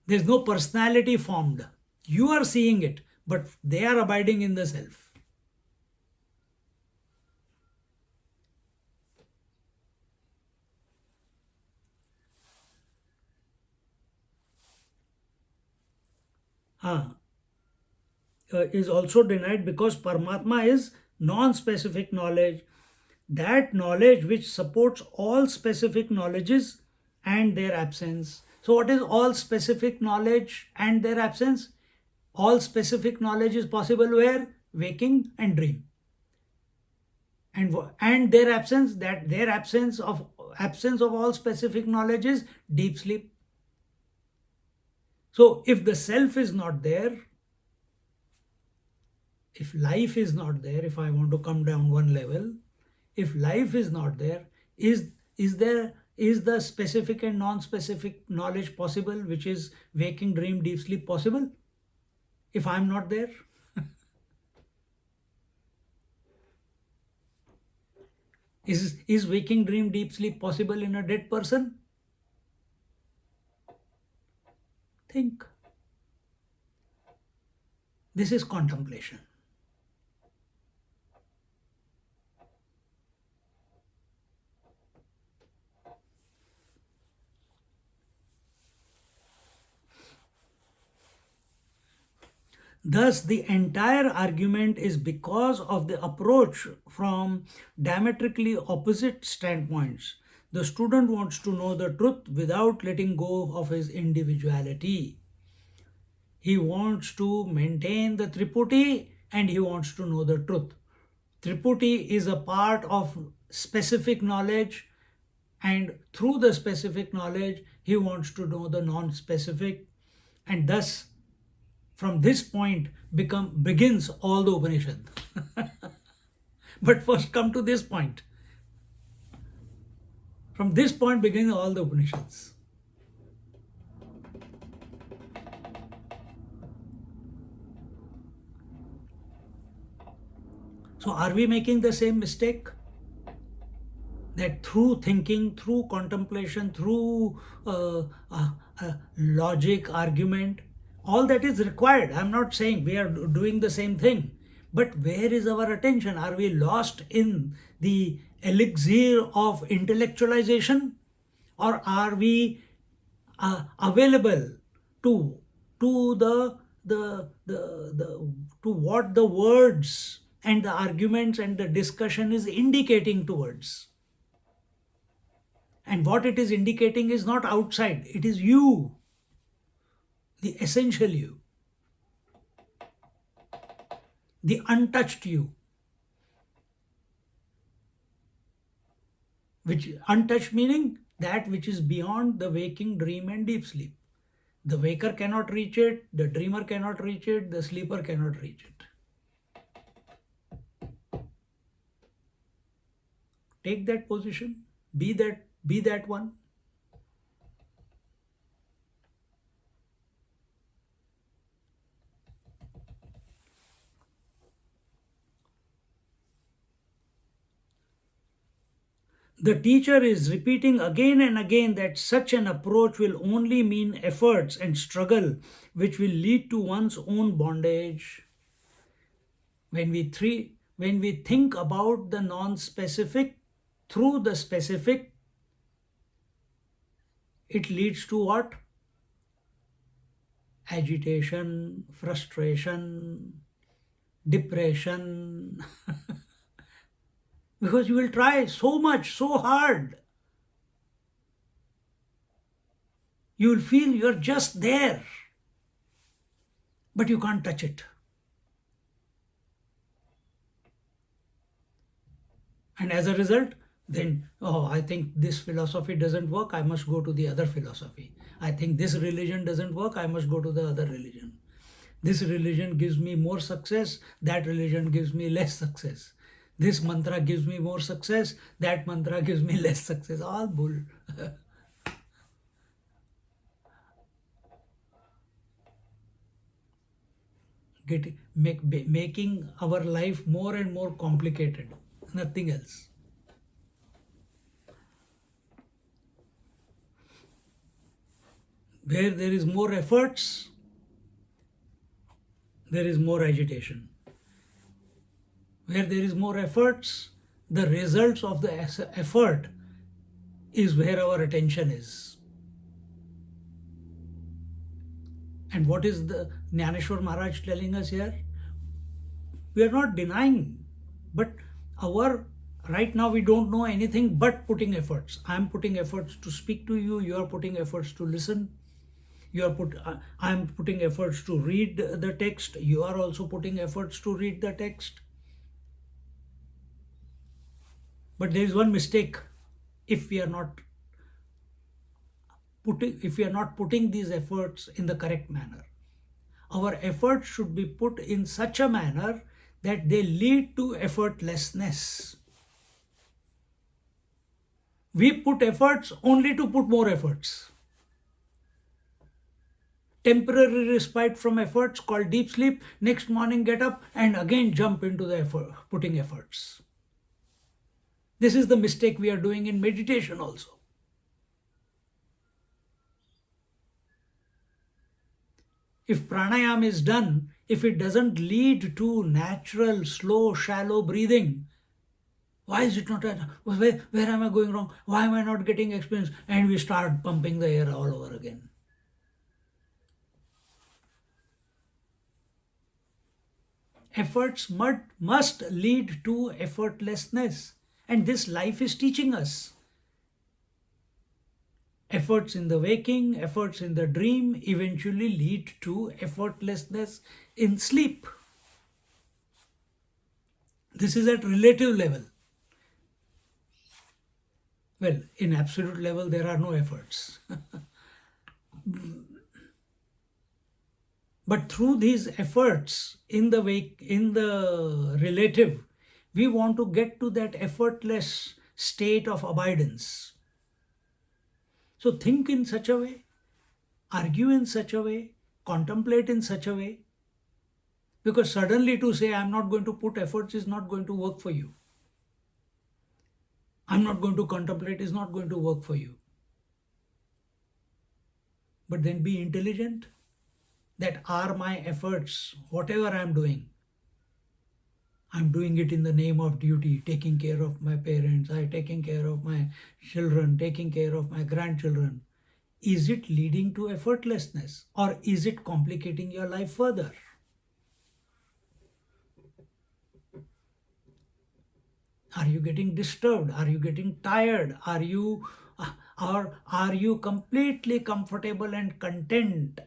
There is no personality formed. You are seeing it, but they are abiding in the self. Is also denied because Paramatma is non-specific knowledge, that knowledge which supports all specific knowledges and their absence. So what is all specific knowledge and their absence? All specific knowledge is possible where? Waking and dream. And their absence, that their absence of all specific knowledge is deep sleep. So if the self is not there, if life is not there, if I want to come down one level, if life is not there, is the specific and non-specific knowledge possible, which is waking, dream, deep sleep possible? If I'm not there? Is waking, dream, deep sleep possible in a dead person? Think. This is contemplation. Thus, the entire argument is because of the approach from diametrically opposite standpoints. The student wants to know the truth without letting go of his individuality. He wants to maintain the triputi and he wants to know the truth. Triputi is a part of specific knowledge, and through the specific knowledge, he wants to know the non-specific, and thus from this point begins all the Upanishad. But first come to this point. From this point begin all the Upanishads. So are we making the same mistake? That through thinking, through contemplation, through logic, argument, all that is required. I'm not saying we are doing the same thing. But where is our attention? Are we lost in the elixir of intellectualization? Or are we available to to what the words and the arguments and the discussion is indicating towards. And what it is indicating is not outside, it is you, the essential you, the untouched you. Which untouched meaning that which is beyond the waking, dream, and deep sleep. The waker cannot reach it, the dreamer cannot reach it, the sleeper cannot reach it. Take that position, be that one. The teacher is repeating again and again that such an approach will only mean efforts and struggle, which will lead to one's own bondage. When we think about the non-specific through the specific, it leads to what? Agitation, frustration, depression. Because you will try so much, so hard. You will feel you're just there, but you can't touch it. And as a result, then, oh, I think this philosophy doesn't work, I must go to the other philosophy. I think this religion doesn't work, I must go to the other religion. This religion gives me more success, that religion gives me less success. This mantra gives me more success, that mantra gives me less success. All bull. Making our life more and more complicated. Nothing else. Where there is more efforts, there is more agitation. Where there is more efforts, the results of the effort is where our attention is. And what is the Jnaneshwar Maharaj telling us here? We are not denying, but right now we don't know anything but putting efforts. I am putting efforts to speak to you, you are putting efforts to listen. I am putting efforts to read the text, you are also putting efforts to read the text. But there is one mistake. If we are not putting these efforts in the correct manner, our efforts should be put in such a manner that they lead to effortlessness. We put efforts only to put more efforts. Temporary respite from efforts called deep sleep, next morning get up and again jump into the putting efforts. This is the mistake we are doing in meditation also. If pranayama is done, if it doesn't lead to natural, slow, shallow breathing, why is it not? Where am I going wrong? Why am I not getting experience? And we start pumping the air all over again. Efforts must lead to effortlessness. And this life is teaching us. Efforts in the waking, efforts in the dream eventually lead to effortlessness in sleep. This is at relative level. Well, in absolute level, there are no efforts. But through these efforts in the relative, we want to get to that effortless state of abidance. So think in such a way, argue in such a way, contemplate in such a way, because suddenly to say I'm not going to put efforts is not going to work for you. I'm not going to contemplate is not going to work for you. But then be intelligent. That are my efforts, whatever I'm doing it in the name of duty, taking care of my parents, taking care of my children, taking care of my grandchildren. Is it leading to effortlessness or is it complicating your life further? you getting disturbed? Are you getting tired? Or are you completely comfortable and content?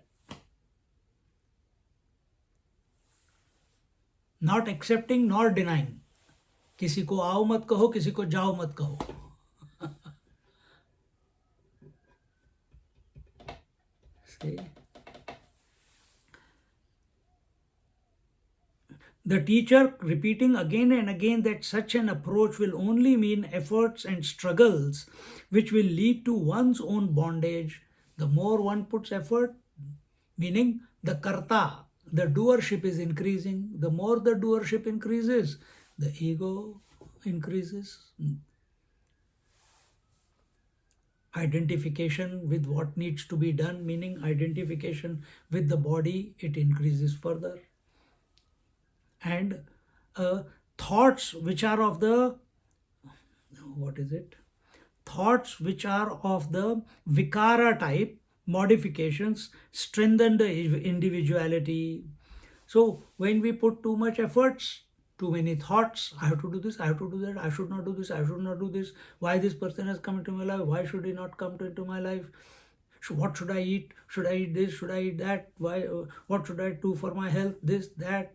Not accepting nor denying. किसी को आओ मत कहो, किसी को जाओ मत कहो. See? The teacher repeating again and again that such an approach will only mean efforts and struggles which will lead to one's own bondage. The more one puts effort, meaning the karta, the doership is increasing. The more the doership increases, the ego increases. Identification with what needs to be done, meaning identification with the body, it increases further. And thoughts which are of the thoughts which are of the vikara type modifications strengthen the individuality. So when we put too much efforts, too many thoughts, I have to do this, I have to do that, I should not do this, I should not do this, why this person has come into my life, why should he not come into my life, what should I eat, should I eat this, should I eat that, why, what should I do for my health, this, that,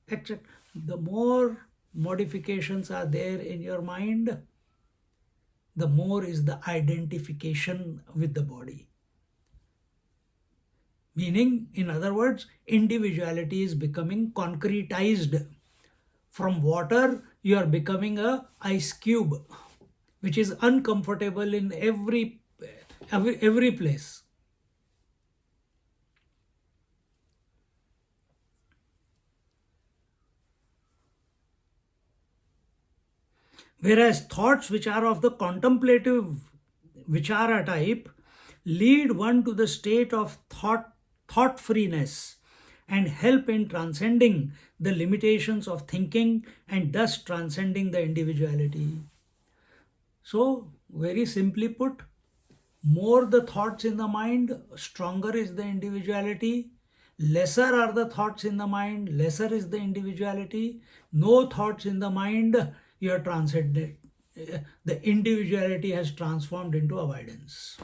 etc. The more modifications are there in your mind, the more is the identification with the body. Meaning, in other words, individuality is becoming concretized. From water, you are becoming a ice cube, which is uncomfortable in every place. Whereas thoughts which are of the contemplative vichara type lead one to the state of thought freeness and help in transcending the limitations of thinking and thus transcending the individuality. So, very simply put, more the thoughts in the mind, stronger is the individuality. Lesser are the thoughts in the mind, lesser is the individuality. No thoughts in the mind, you are transcended. The individuality has transformed into avoidance.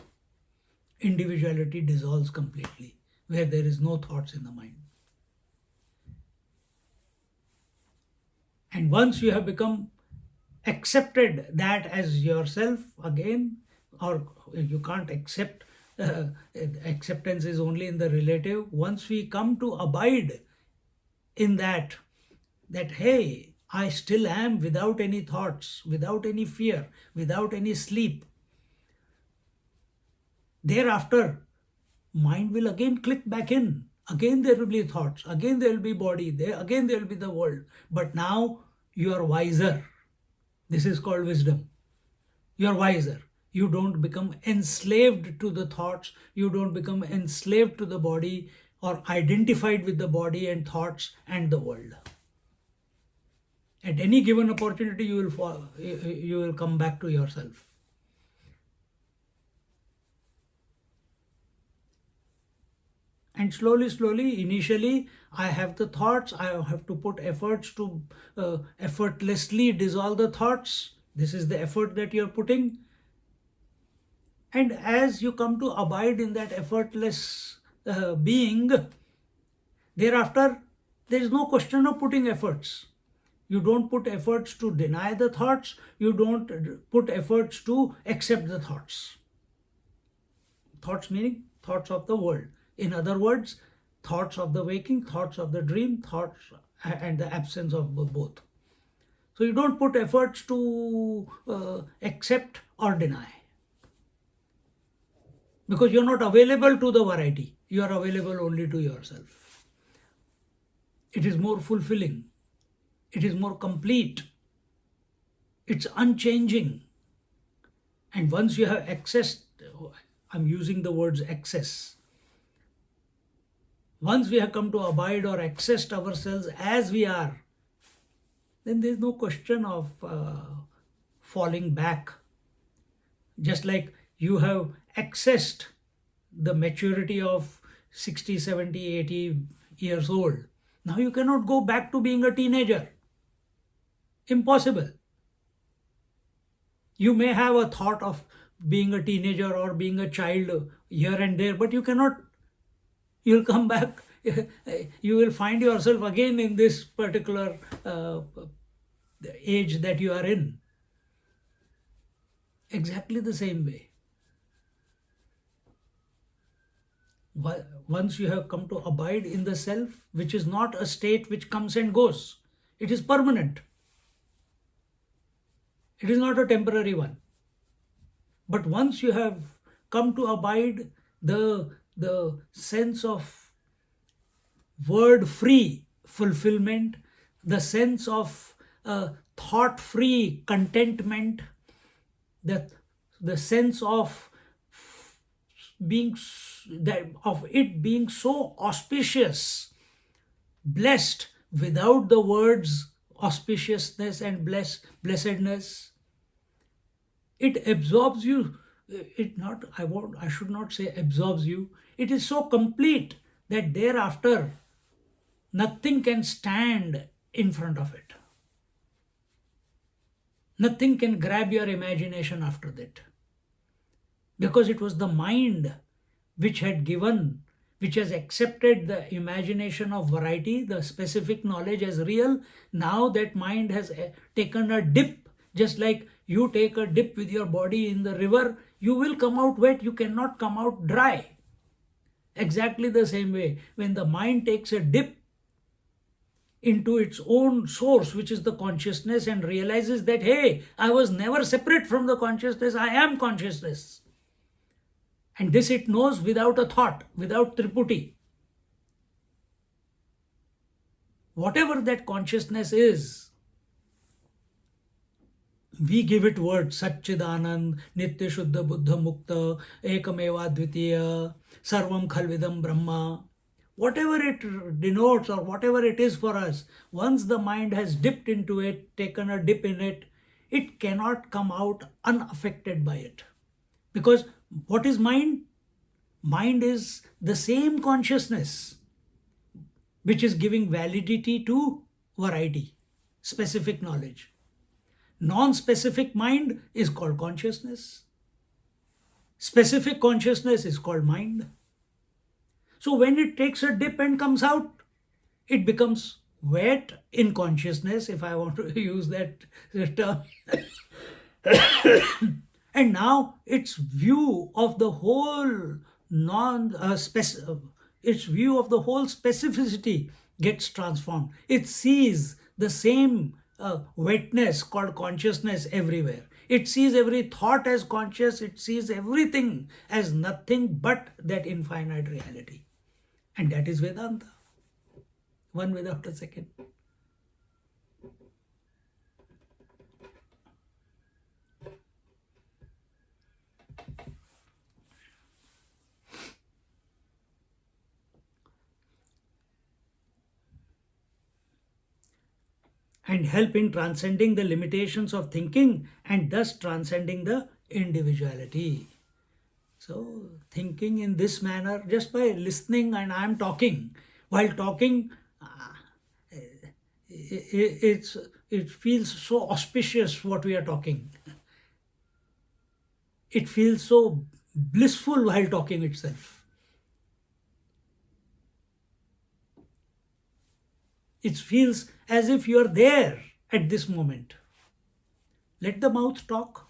Individuality dissolves completely where there is no thoughts in the mind. And once you have become accepted that as yourself again, or you can't accept, acceptance is only in the relative. Once we come to abide in that hey, I still am without any thoughts, without any fear, without any sleep. Thereafter, mind will again click back in. Again there will be thoughts, again there will be body, again there will be the world. But now you are wiser. This is called wisdom. You are wiser. You don't become enslaved to the thoughts. You don't become enslaved to the body or identified with the body and thoughts and the world. At any given opportunity, you will come back to yourself. And slowly, initially, I have the thoughts. I have to put efforts to effortlessly dissolve the thoughts. This is the effort that you're putting. And as you come to abide in that effortless being, thereafter, there is no question of putting efforts. You don't put efforts to deny the thoughts. You don't put efforts to accept the thoughts. Thoughts meaning thoughts of the world. In other words, thoughts of the waking, thoughts of the dream, thoughts and the absence of both. So you don't put efforts to accept or deny. Because you're not available to the variety. You are available only to yourself. It is more fulfilling. It is more complete. It's unchanging. And once you have accessed, I'm using the words access. Once we have come to abide or accessed ourselves as we are, then there's no question of falling back. Just like you have accessed the maturity of 60, 70, 80 years old. Now you cannot go back to being a teenager. Impossible. You may have a thought of being a teenager or being a child here and there, but you cannot, you'll come back, you will find yourself again in this particular age that you are in. Exactly the same way. Once you have come to abide in the self, which is not a state which comes and goes, it is permanent. It is not a temporary one. But once you have come to abide, the sense of word free fulfillment, the sense of thought free contentment, the, the sense of being that of it being so auspicious, blessed, without the words auspiciousness and blessedness, it absorbs you. It not I should not say absorbs you. It is so complete that thereafter nothing can stand in front of it. Nothing can grab your imagination after that, because it was the mind which had given, which has accepted the imagination of variety, the specific knowledge as real. Now that mind has taken a dip, just like you take a dip with your body in the river, you will come out wet, you cannot come out dry. Exactly the same way, when the mind takes a dip into its own source, which is the consciousness, and realizes that, hey, I was never separate from the consciousness, I am consciousness. And this it knows without a thought, without triputi. Whatever that consciousness is, we give it words: Satchidanand, Nitya Shuddha Buddha Mukta, Ekameva Dvitiya, Sarvam Khalvidam Brahma. Whatever it denotes or whatever it is for us, once the mind has dipped into it, taken a dip in it, it cannot come out unaffected by it. Because what is mind? Mind is the same consciousness which is giving validity to variety, specific knowledge. Non-specific mind is called consciousness. Specific consciousness is called mind. So when it takes a dip and comes out, it becomes wet in consciousness, if I want to use that term. And now its view of the whole its view of the whole specificity gets transformed. It sees the same wetness called consciousness everywhere. It sees every thought as conscious. It sees everything as nothing but that infinite reality. And that is Vedanta. One without a second. And help in transcending the limitations of thinking and thus transcending the individuality. So, thinking in this manner, just by listening, and I am talking, while talking, it feels so auspicious what we are talking. It feels so blissful while talking itself. It feels as if you are there at this moment. Let the mouth talk.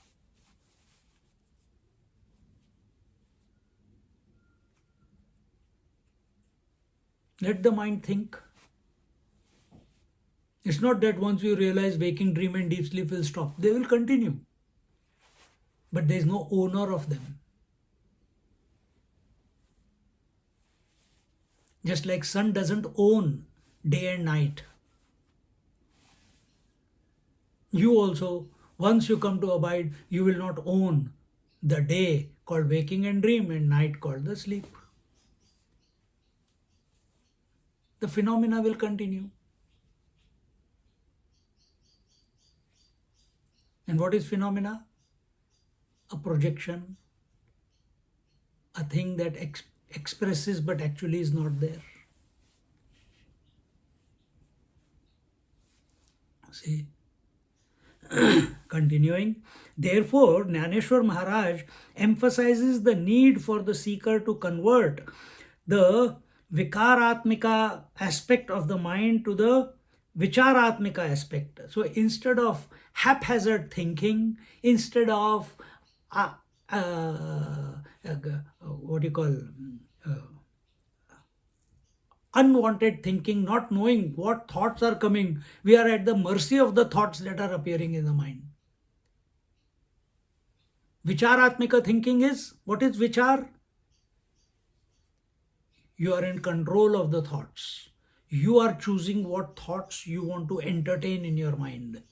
Let the mind think. It's not that once you realize waking dream and deep sleep will stop. They will continue. But there is no owner of them. Just like sun doesn't own day and night. You also, once you come to abide, you will not own the day called waking and dream and night called the sleep. The phenomena will continue. And what is phenomena? A projection, a thing that expresses but actually is not there. See, Continuing, therefore, Jnaneshwar Maharaj emphasizes the need for the seeker to convert the vikaratmika aspect of the mind to the vicharatmika aspect. So instead of haphazard thinking, instead of what do you call unwanted thinking, not knowing what thoughts are coming, we are at the mercy of the thoughts that are appearing in the mind. Vicharatmika thinking is, what is vichar? You are in control of the thoughts. You are choosing what thoughts you want to entertain in your mind.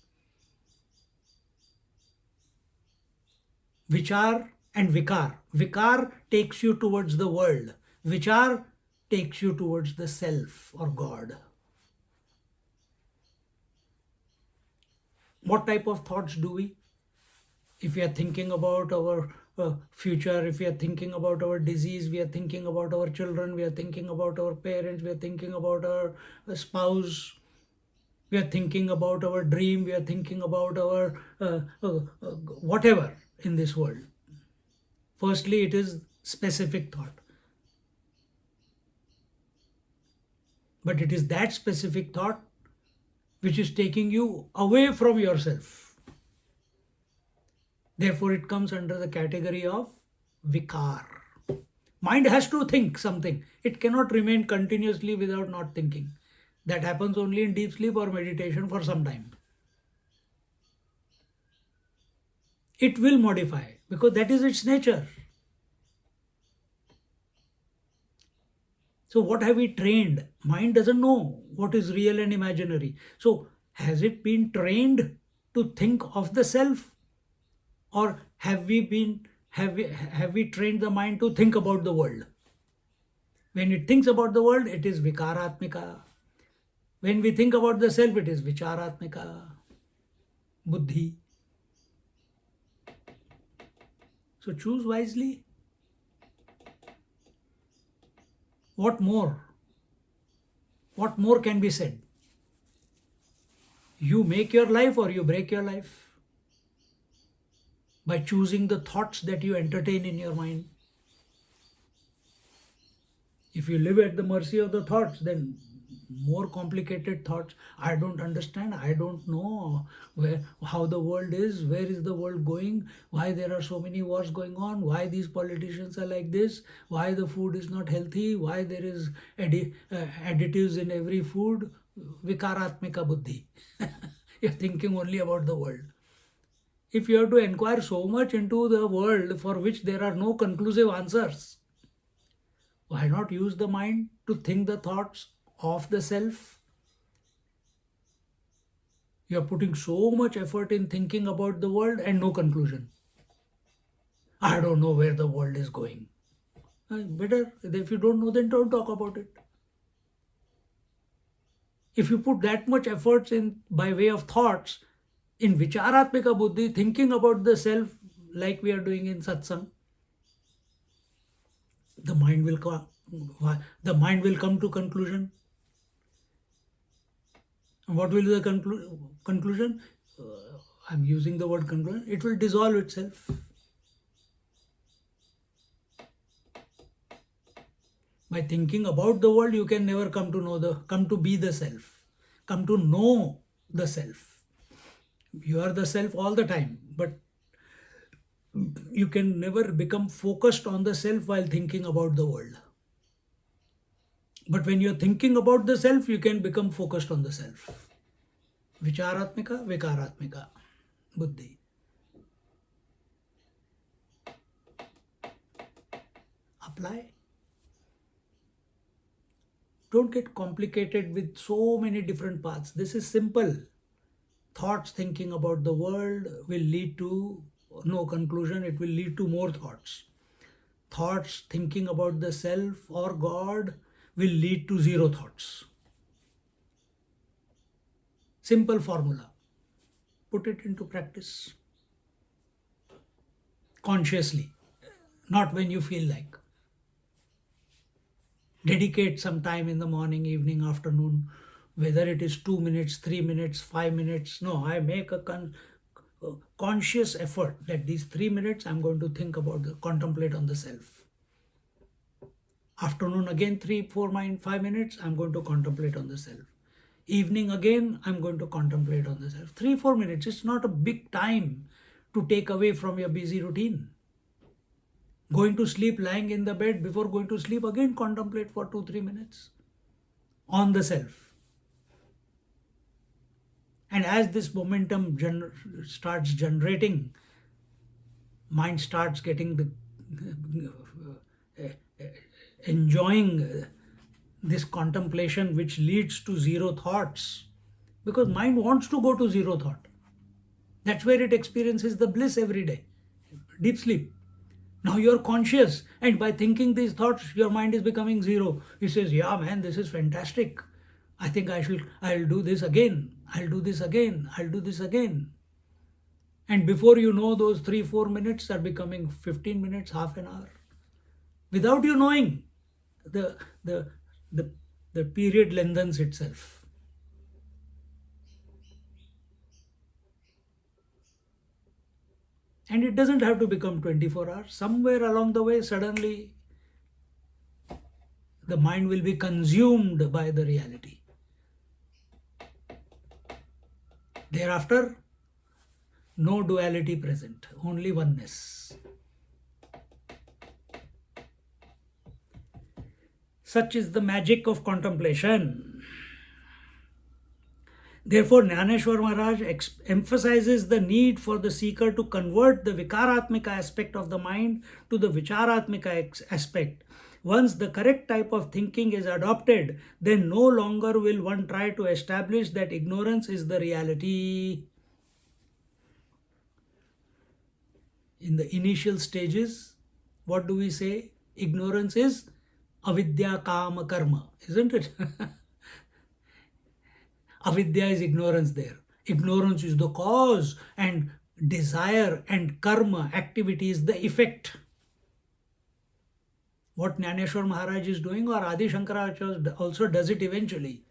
Vichar and vikar. Vikar takes you towards the world. Vichar takes you towards the self or God. What type of thoughts do we? If we are thinking about our future, if we are thinking about our disease, we are thinking about our children, we are thinking about our parents, we are thinking about our spouse, we are thinking about our dream, we are thinking about our whatever in this world. Firstly, it is specific thought. But it is that specific thought which is taking you away from yourself. Therefore, it comes under the category of vikar. Mind has to think something. It cannot remain continuously without not thinking. That happens only in deep sleep or meditation for some time. It will modify because that is its nature. So what have we trained? Mind doesn't know what is real and imaginary. So has it been trained to think of the self? Or have we trained the mind to think about the world? When it thinks about the world, it is vikaratmika. When we think about the self, it is vicharatmika, buddhi. So choose wisely. What more? What more can be said? You make your life or you break your life by choosing the thoughts that you entertain in your mind. If you live at the mercy of the thoughts, then more complicated thoughts. I don't understand. I don't know how the world is. Where is the world going? Why there are so many wars going on? Why these politicians are like this? Why the food is not healthy? Why there is additives in every food? Vikaratmika buddhi. You're thinking only about the world. If you have to inquire so much into the world for which there are no conclusive answers, why not use the mind to think the thoughts of the self? You are putting so much effort in thinking about the world and no conclusion. I don't know where the world is going. Better, if you don't know, then don't talk about it. If you put that much effort in by way of thoughts, in vicharatmika buddhi, thinking about the self like we are doing in satsang, the mind will come to conclusion. What will be the conclusion? I'm using the word conclusion. It will dissolve itself. By thinking about the world, you can never come to be the self, come to know the self. You are the self all the time, but you can never become focused on the self while thinking about the world. But when you're thinking about the self, you can become focused on the self. Vicharatmika, vikaratmika, buddhi. Apply. Don't get complicated with so many different paths. This is simple. Thoughts thinking about the world will lead to no conclusion. It will lead to more thoughts. Thoughts thinking about the self or God will lead to zero thoughts. Simple formula. Put it into practice. Consciously, not when you feel like. Dedicate some time in the morning, evening, afternoon, whether it is 2 minutes, 3 minutes, 5 minutes. No, I make a conscious effort that these 3 minutes I'm going to think about contemplate on the self. Afternoon again 5 minutes I'm going to contemplate on the self. Evening again I'm going to contemplate on the self. 3-4 minutes. It's not a big time to take away from your busy routine. Going to sleep, lying in the bed, before going to sleep again contemplate for 2-3 minutes on the self. And as this momentum starts generating, mind starts getting enjoying this contemplation, which leads to zero thoughts, because mind wants to go to zero thought. That's where it experiences the bliss every day, deep sleep. Now you're conscious, and by thinking these thoughts, your mind is becoming zero. He says, yeah, man, this is fantastic. I think I'll do this again. I'll do this again. I'll do this again. And before you know, those 3-4 minutes are becoming 15 minutes, half an hour. Without you knowing, the period lengthens itself. And it doesn't have to become 24 hours. Somewhere along the way, suddenly, the mind will be consumed by the reality. Thereafter, no duality present, only oneness. Such is the magic of contemplation. Therefore, Jnaneshwar Maharaj emphasizes the need for the seeker to convert the Vikaratmika aspect of the mind to the Vicharatmika aspect. Once the correct type of thinking is adopted, then no longer will one try to establish that ignorance is the reality. In the initial stages, what do we say? Ignorance is avidya kama karma, isn't it? Avidya is ignorance there. Ignorance is the cause, and desire and karma, activity, is the effect. What Jnaneshwar Maharaj is doing, or Adi Shankaracharya also does it eventually.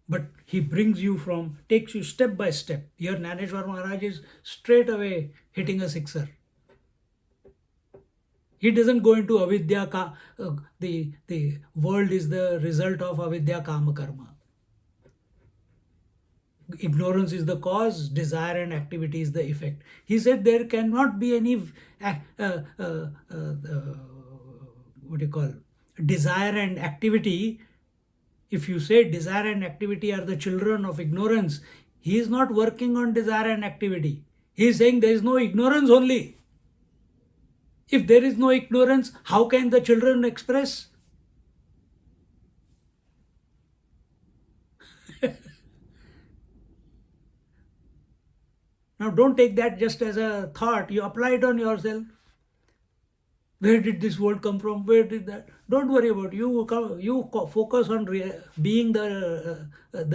But he takes you step by step. Here Jnaneshwar Maharaj is straight away hitting a sixer. He doesn't go into avidya, the world is the result of avidya kama karma. Ignorance is the cause, desire and activity is the effect. He said there cannot be any desire and activity. If you say desire and activity are the children of ignorance, he is not working on desire and activity. He is saying there is no ignorance only. If there is no ignorance, how can the children express? Now don't take that just as a thought. You apply it on yourself. Where did this word come from? Where did that? Don't worry about it. You focus on being the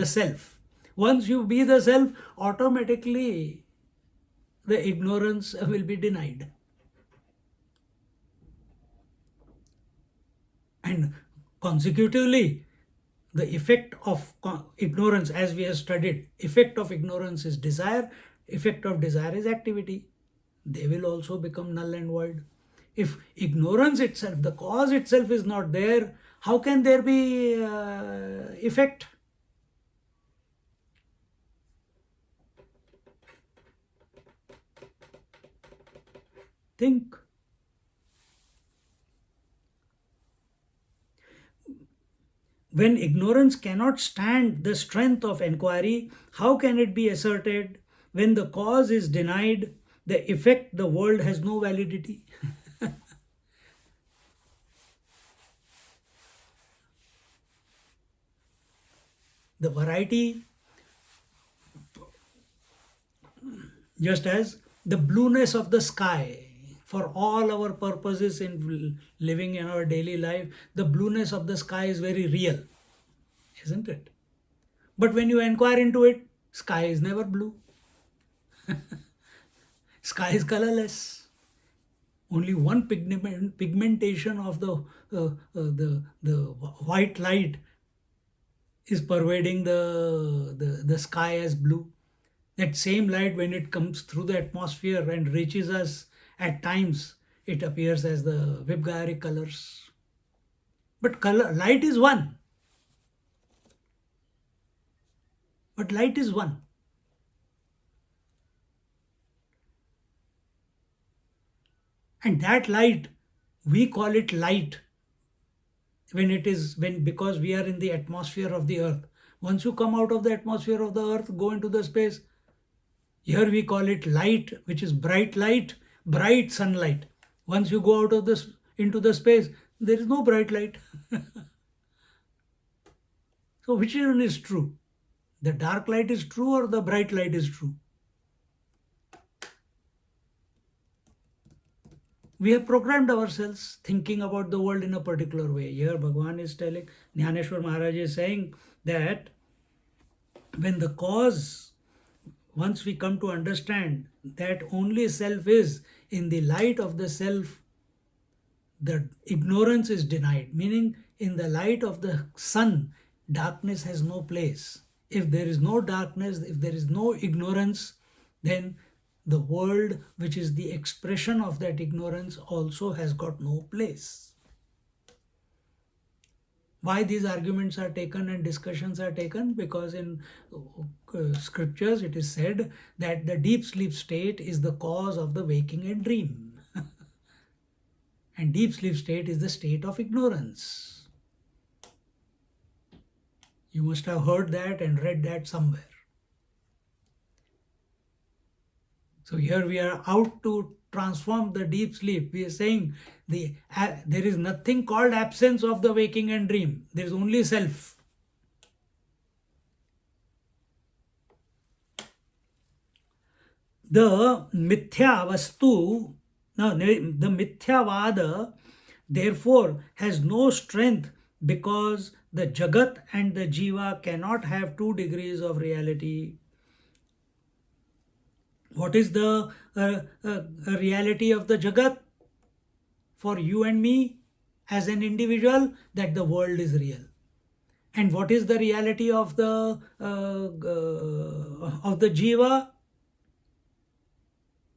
self. Once you be the self, automatically the ignorance will be denied. And consecutively, the effect of ignorance, as we have studied, effect of ignorance is desire, effect of desire is activity. They will also become null and void. If ignorance itself, the cause itself is not there, how can there be effect? Think. When ignorance cannot stand the strength of inquiry, how can it be asserted? When the cause is denied, the effect, the world has no validity. The variety, just as the blueness of the sky, for all our purposes in living in our daily life, the blueness of the sky is very real, isn't it? But when you inquire into it, sky is never blue. Sky is colorless. Only one pigmentation of the white light is pervading the sky as blue. That same light, when it comes through the atmosphere and reaches us, at times it appears as the Vibgayoric colors. But light is one. But light is one. And that light, we call it light when it is, when, because we are in the atmosphere of the earth. Once you come out of the atmosphere of the earth, go into the space, here we call it light, which is bright light, bright sunlight. Once you go out of this into the space, there is no bright light. So which one is true? The dark light is true or the bright light is true? We have programmed ourselves thinking about the world in a particular way. Here Bhagavan is telling, Jnaneshwar Maharaj is saying that when the cause, once we come to understand that only self is, in the light of the self, the ignorance is denied. Meaning, in the light of the sun, darkness has no place. If there is no darkness, if there is no ignorance, then the world, which is the expression of that ignorance, also has got no place. Why these arguments are taken and discussions are taken? Because in scriptures it is said that the deep sleep state is the cause of the waking and dream. And deep sleep state is the state of ignorance. You must have heard that and read that somewhere. So here we are out to transform the deep sleep. We are saying there is nothing called absence of the waking and dream. There is only self. The mithya vastu, no, the mithyavada, therefore, has no strength because the jagat and the jiva cannot have 2 degrees of reality. What is the reality of the jagat? For you and me as an individual, that the world is real. And what is the reality of the jiva?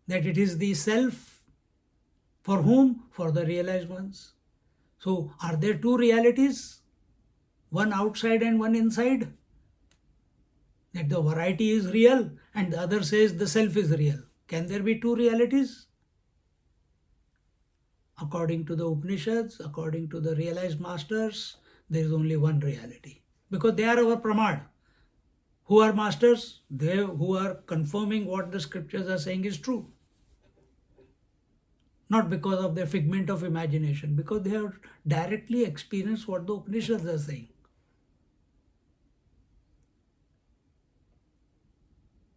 That it is the self. For whom? For the realized ones. So are there 2 realities? One outside and one inside? That the variety is real and the other says the self is real. Can there be 2 realities? According to the Upanishads, according to the realized masters, there is only one reality. Because they are our pramad. Who are masters? They who are confirming what the scriptures are saying is true. Not because of their figment of imagination, because they have directly experienced what the Upanishads are saying.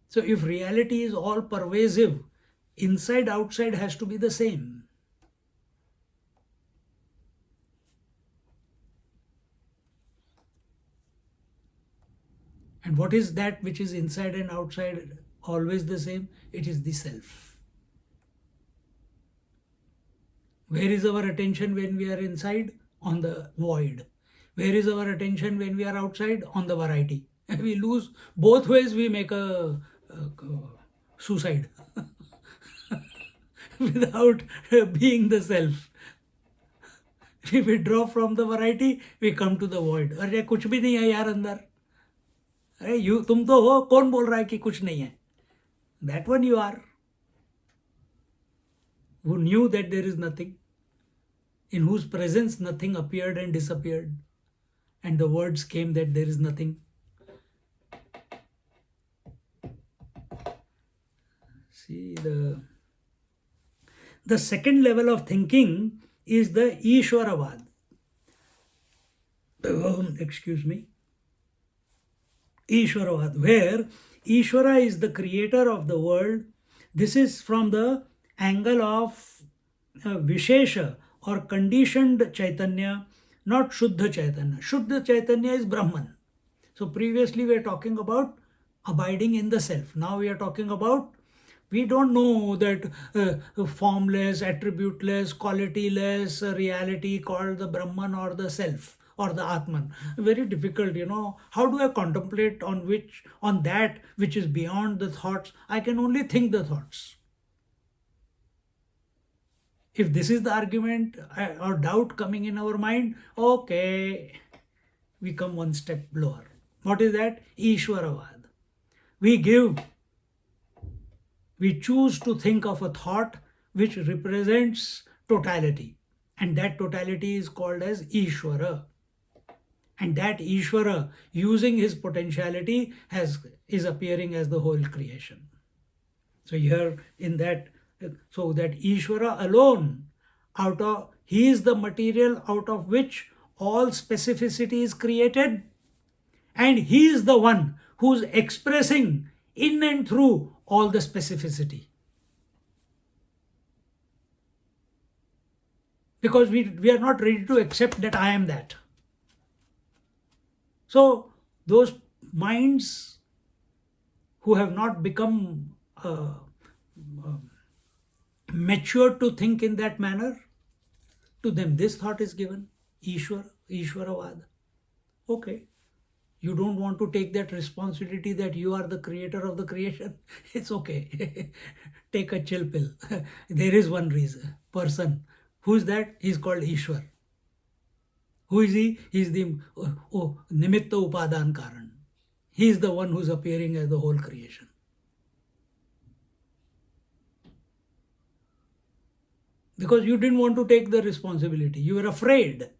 So if reality is all pervasive, inside outside has to be the same. And what is that which is inside and outside always the same? It is the self. Where is our attention when we are inside? On the void. Where is our attention when we are outside? On the variety. And we lose both ways, we make a suicide without being the self. We withdraw from the variety, we come to the void. अरे कुछ भी नहीं है यार अंदर. अरे तुम तो हो, कौन बोल रहा है कि कुछ नहीं है? That one you are, who knew that there is nothing, in whose presence nothing appeared and disappeared, and the words came that there is nothing. See, the second level of thinking is the Ishwaravad. Excuse me. Ishwaravad, where Ishwara is the creator of the world. This is from the angle of Vishesha or conditioned Chaitanya, not Shuddha Chaitanya. Shuddha Chaitanya is Brahman. So previously we were talking about abiding in the self. Now we are talking about, we don't know that formless, attributeless, qualityless reality called the Brahman or the self or the atman? Very difficult, how do I contemplate on that which is beyond the thoughts? I can only think the thoughts. If this is the argument or doubt coming in our mind, okay, we come one step lower. What is that? Ishwaravad. We give, we choose to think of a thought which represents totality, and that totality is called as Ishwara. And that Ishwara, using his potentiality, is appearing as the whole creation. So here in that, so that Ishvara alone, he is the material out of which all specificity is created, and he is the one who's expressing in and through all the specificity. Because we are not ready to accept that I am that. So those minds who have not become mature to think in that manner, to them this thought is given, Ishwaravad. Okay, you don't want to take that responsibility that you are the creator of the creation, it's okay. Take a chill pill. There is one person. Who's that? He's called Ishwar. Who is he? He's the Nimitta Upadan Karan. He is the one who's appearing as the whole creation. Because you didn't want to take the responsibility. You were afraid.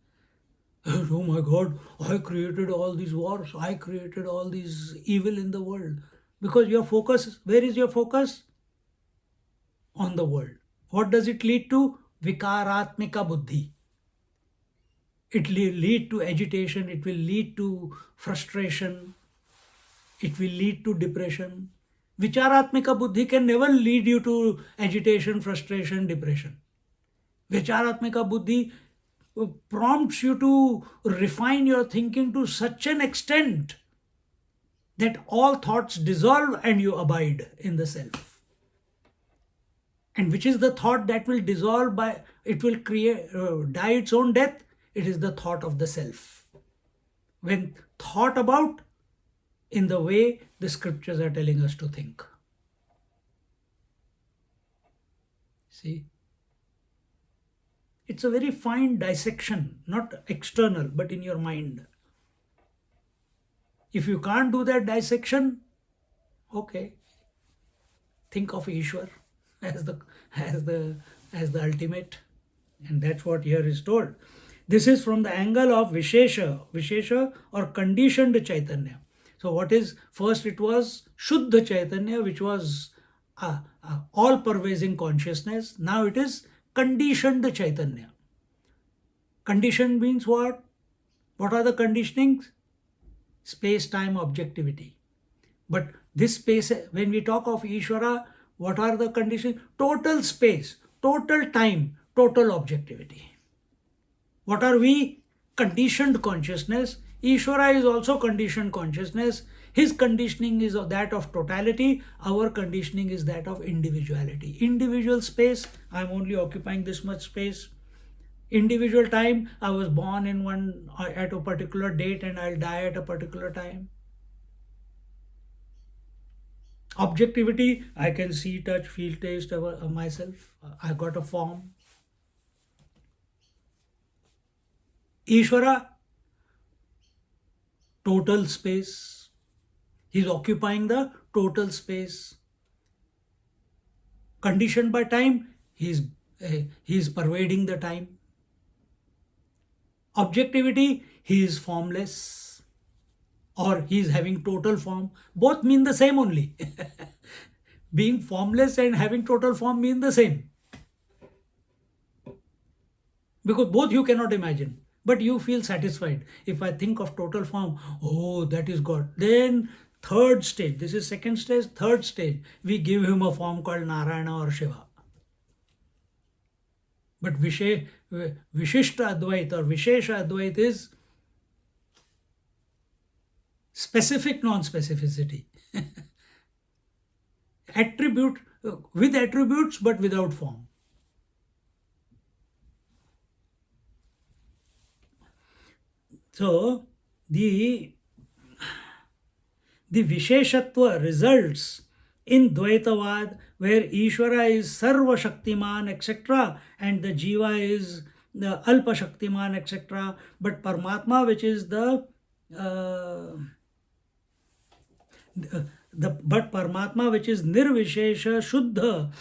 Oh my God, I created all these wars. I created all these evil in the world. Because your focus, where is your focus? On the world. What does it lead to? Vikaratmika buddhi. It will lead to agitation. It will lead to frustration. It will lead to depression. Vicharatmika buddhi can never lead you to agitation, frustration, depression. Vicharatmika buddhi prompts you to refine your thinking to such an extent that all thoughts dissolve and you abide in the self. And which is the thought that will dissolve it will die its own death? It is the thought of the self. When thought about in the way the scriptures are telling us to think. See? It's a very fine dissection, not external, but in your mind. If you can't do that dissection, okay, think of Ishwar as the ultimate, and that's what here is told. This is from the angle of Vishesha or conditioned Chaitanya. So what is, first it was Shuddha Chaitanya, which was all-pervading consciousness. Now it is conditioned Chaitanya. Conditioned means what? What are the conditionings? Space-time objectivity. But this space, when we talk of Ishvara, what are the conditions? Total space, total time, total objectivity. What are we? Conditioned consciousness. Ishvara is also conditioned consciousness. His conditioning is that of totality. Our conditioning is that of individuality. Individual space, I am only occupying this much space. Individual time, I was born at a particular date and I'll die at a particular time. Objectivity, I can see, touch, feel, taste myself. I got a form. Ishvara, total space. He's occupying the total space. Conditioned by time, he's pervading the time. Objectivity, he is formless or he is having total form. Both mean the same only. Being formless and having total form mean the same. Because both you cannot imagine. But you feel satisfied. If I think of total form, oh, that is God. Then third stage, this is second stage, third stage, we give him a form called Narayana or Shiva. But Vishishta Advaita or Vishesha Advaita is specific non-specificity. Attribute with attributes but without form. So the Visheshatva results in Dvaitavad, where Ishvara is Sarva Shaktiman, etc., and the Jiva is the Alpa Shaktiman, etc. But Paramatma, which is uh, but Paramatma, which is Nirvishesha Shuddha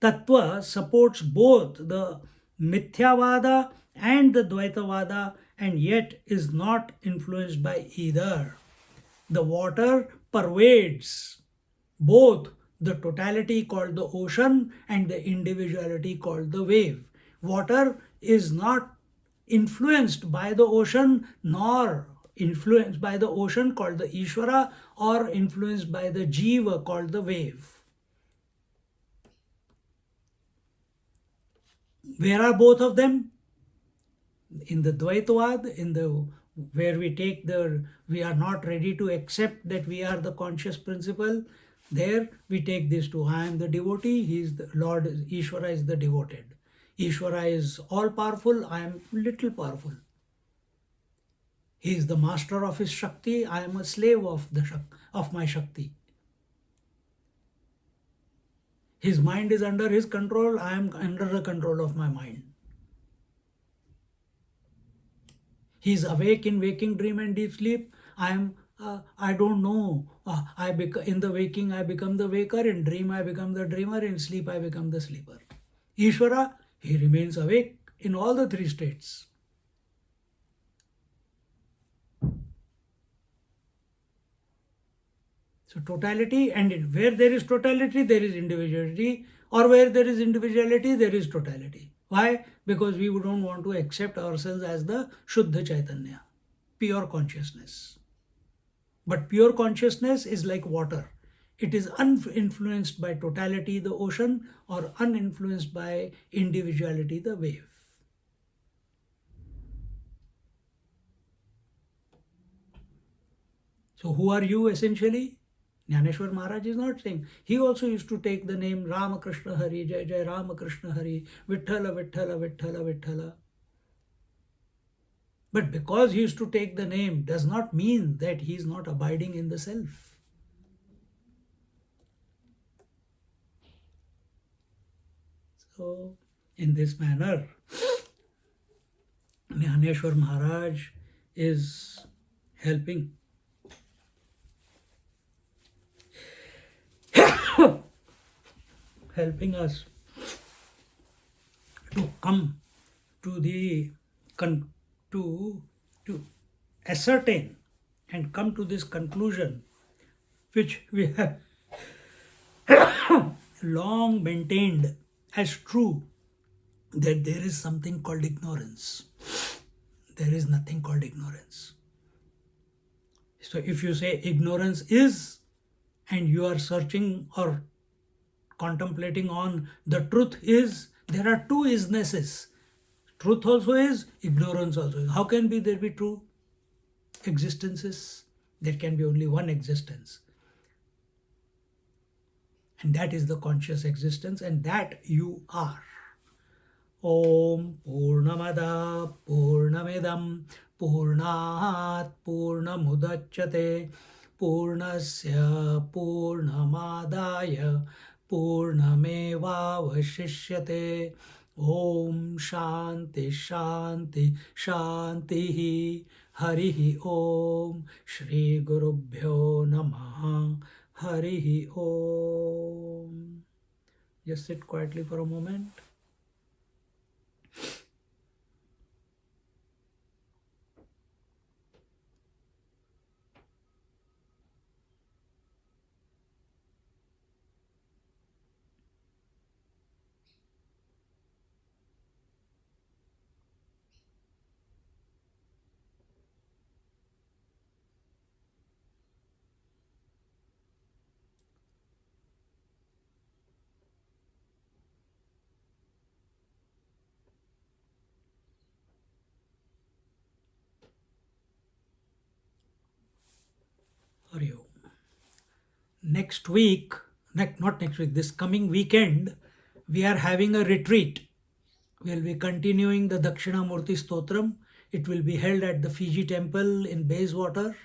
Tattva, supports both the Mithyavada and the Dvaitavada, and yet is not influenced by either. The water pervades both the totality called the ocean and the individuality called the wave. Water is not influenced by the ocean, nor influenced by the ocean called the Ishvara, or influenced by the Jiva called the wave. Where are both of them? In the Dvaitavad, in the where we are not ready to accept that we are the conscious principle. There we take this to I am the devotee, he is the Lord, Ishvara is the devoted. Ishvara is all powerful, I am little powerful. He is the master of his Shakti, I am a slave of my Shakti. His mind is under his control, I am under the control of my mind. He is awake in waking, dream, and deep sleep. I don't know. In the waking, I become the waker. In dream, I become the dreamer. In sleep, I become the sleeper. Ishvara, he remains awake in all the three states. So totality, and where there is totality, there is individuality, or where there is individuality, there is totality. Why? Because we don't want to accept ourselves as the Shuddha Chaitanya, pure consciousness. But pure consciousness is like water. It is uninfluenced by totality, the ocean, or uninfluenced by individuality, the wave. So who are you essentially? Jnaneshwar Maharaj is not saying. He also used to take the name Ramakrishna Hari, Jai Jai Ramakrishna Hari, Vithala, Vithala, Vithala, Vithala. But because he used to take the name does not mean that he is not abiding in the self. So, in this manner, Jnaneshwar Maharaj is helping us to come to the to ascertain and come to this conclusion, which we have long maintained as true, that there is something called ignorance. There is nothing called ignorance. So if you say ignorance is, and you are searching or contemplating on the truth is, there are two isnesses. Truth also is, ignorance also is. How can there be two existences? There can be only one existence. And that is the conscious existence, and that you are. Om Purnamada Purnamidam Purnat Purnamudachyate Purnasya Purnamadaya Purnamevavashishyate. Om Shanti Shanti Shanti. Harihi Om. Shri Gurubhyo Namaha. Harihi Om. Just sit quietly for a moment. Hari Om. Next week, not next week, this coming weekend, we are having a retreat. We'll be continuing the Dakshinamurti Stotram It will be held at the Fiji temple in Bayswater.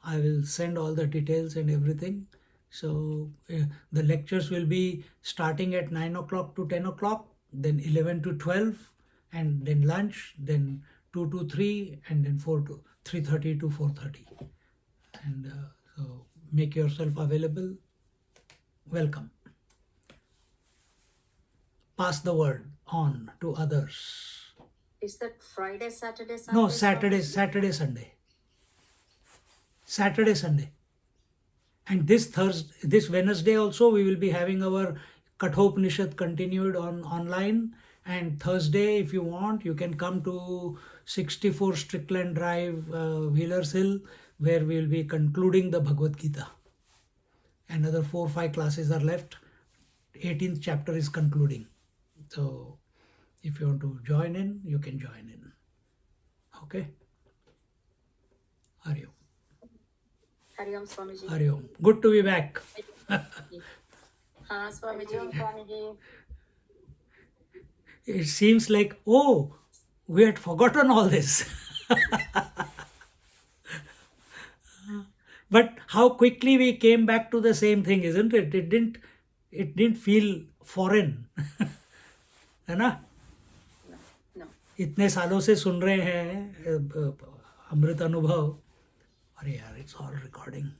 I will send all the details and everything. So the lectures will be starting at 9 o'clock to 10 o'clock, then 11 to 12, and then lunch, then 2 to 3, and then 4 to 3:30 to 4:30. And so make yourself available. Welcome. Pass the word on to others. Is that Friday, Saturday, Sunday? No, Swami? Saturday, Sunday. Saturday, Sunday. And this Wednesday also, we will be having our Kathopanishad continued online. And Thursday, if you want, you can come to 64 Strickland Drive, Wheelers Hill, where we will be concluding the Bhagavad Gita. Another 4 or 5 classes are left. 18th chapter is concluding. So if you want to join in, you can join in. Okay? Hari Om. Hari Om, Swamiji. Hari Om. Good to be back. Swamiji. It seems like, oh, we had forgotten all this. But how quickly we came back to the same thing, isn't it? It didn't feel foreign. है ना? No. इतने सालों से सुन रहे हैं अमृत अनुभव. अरे यार, it's all recording.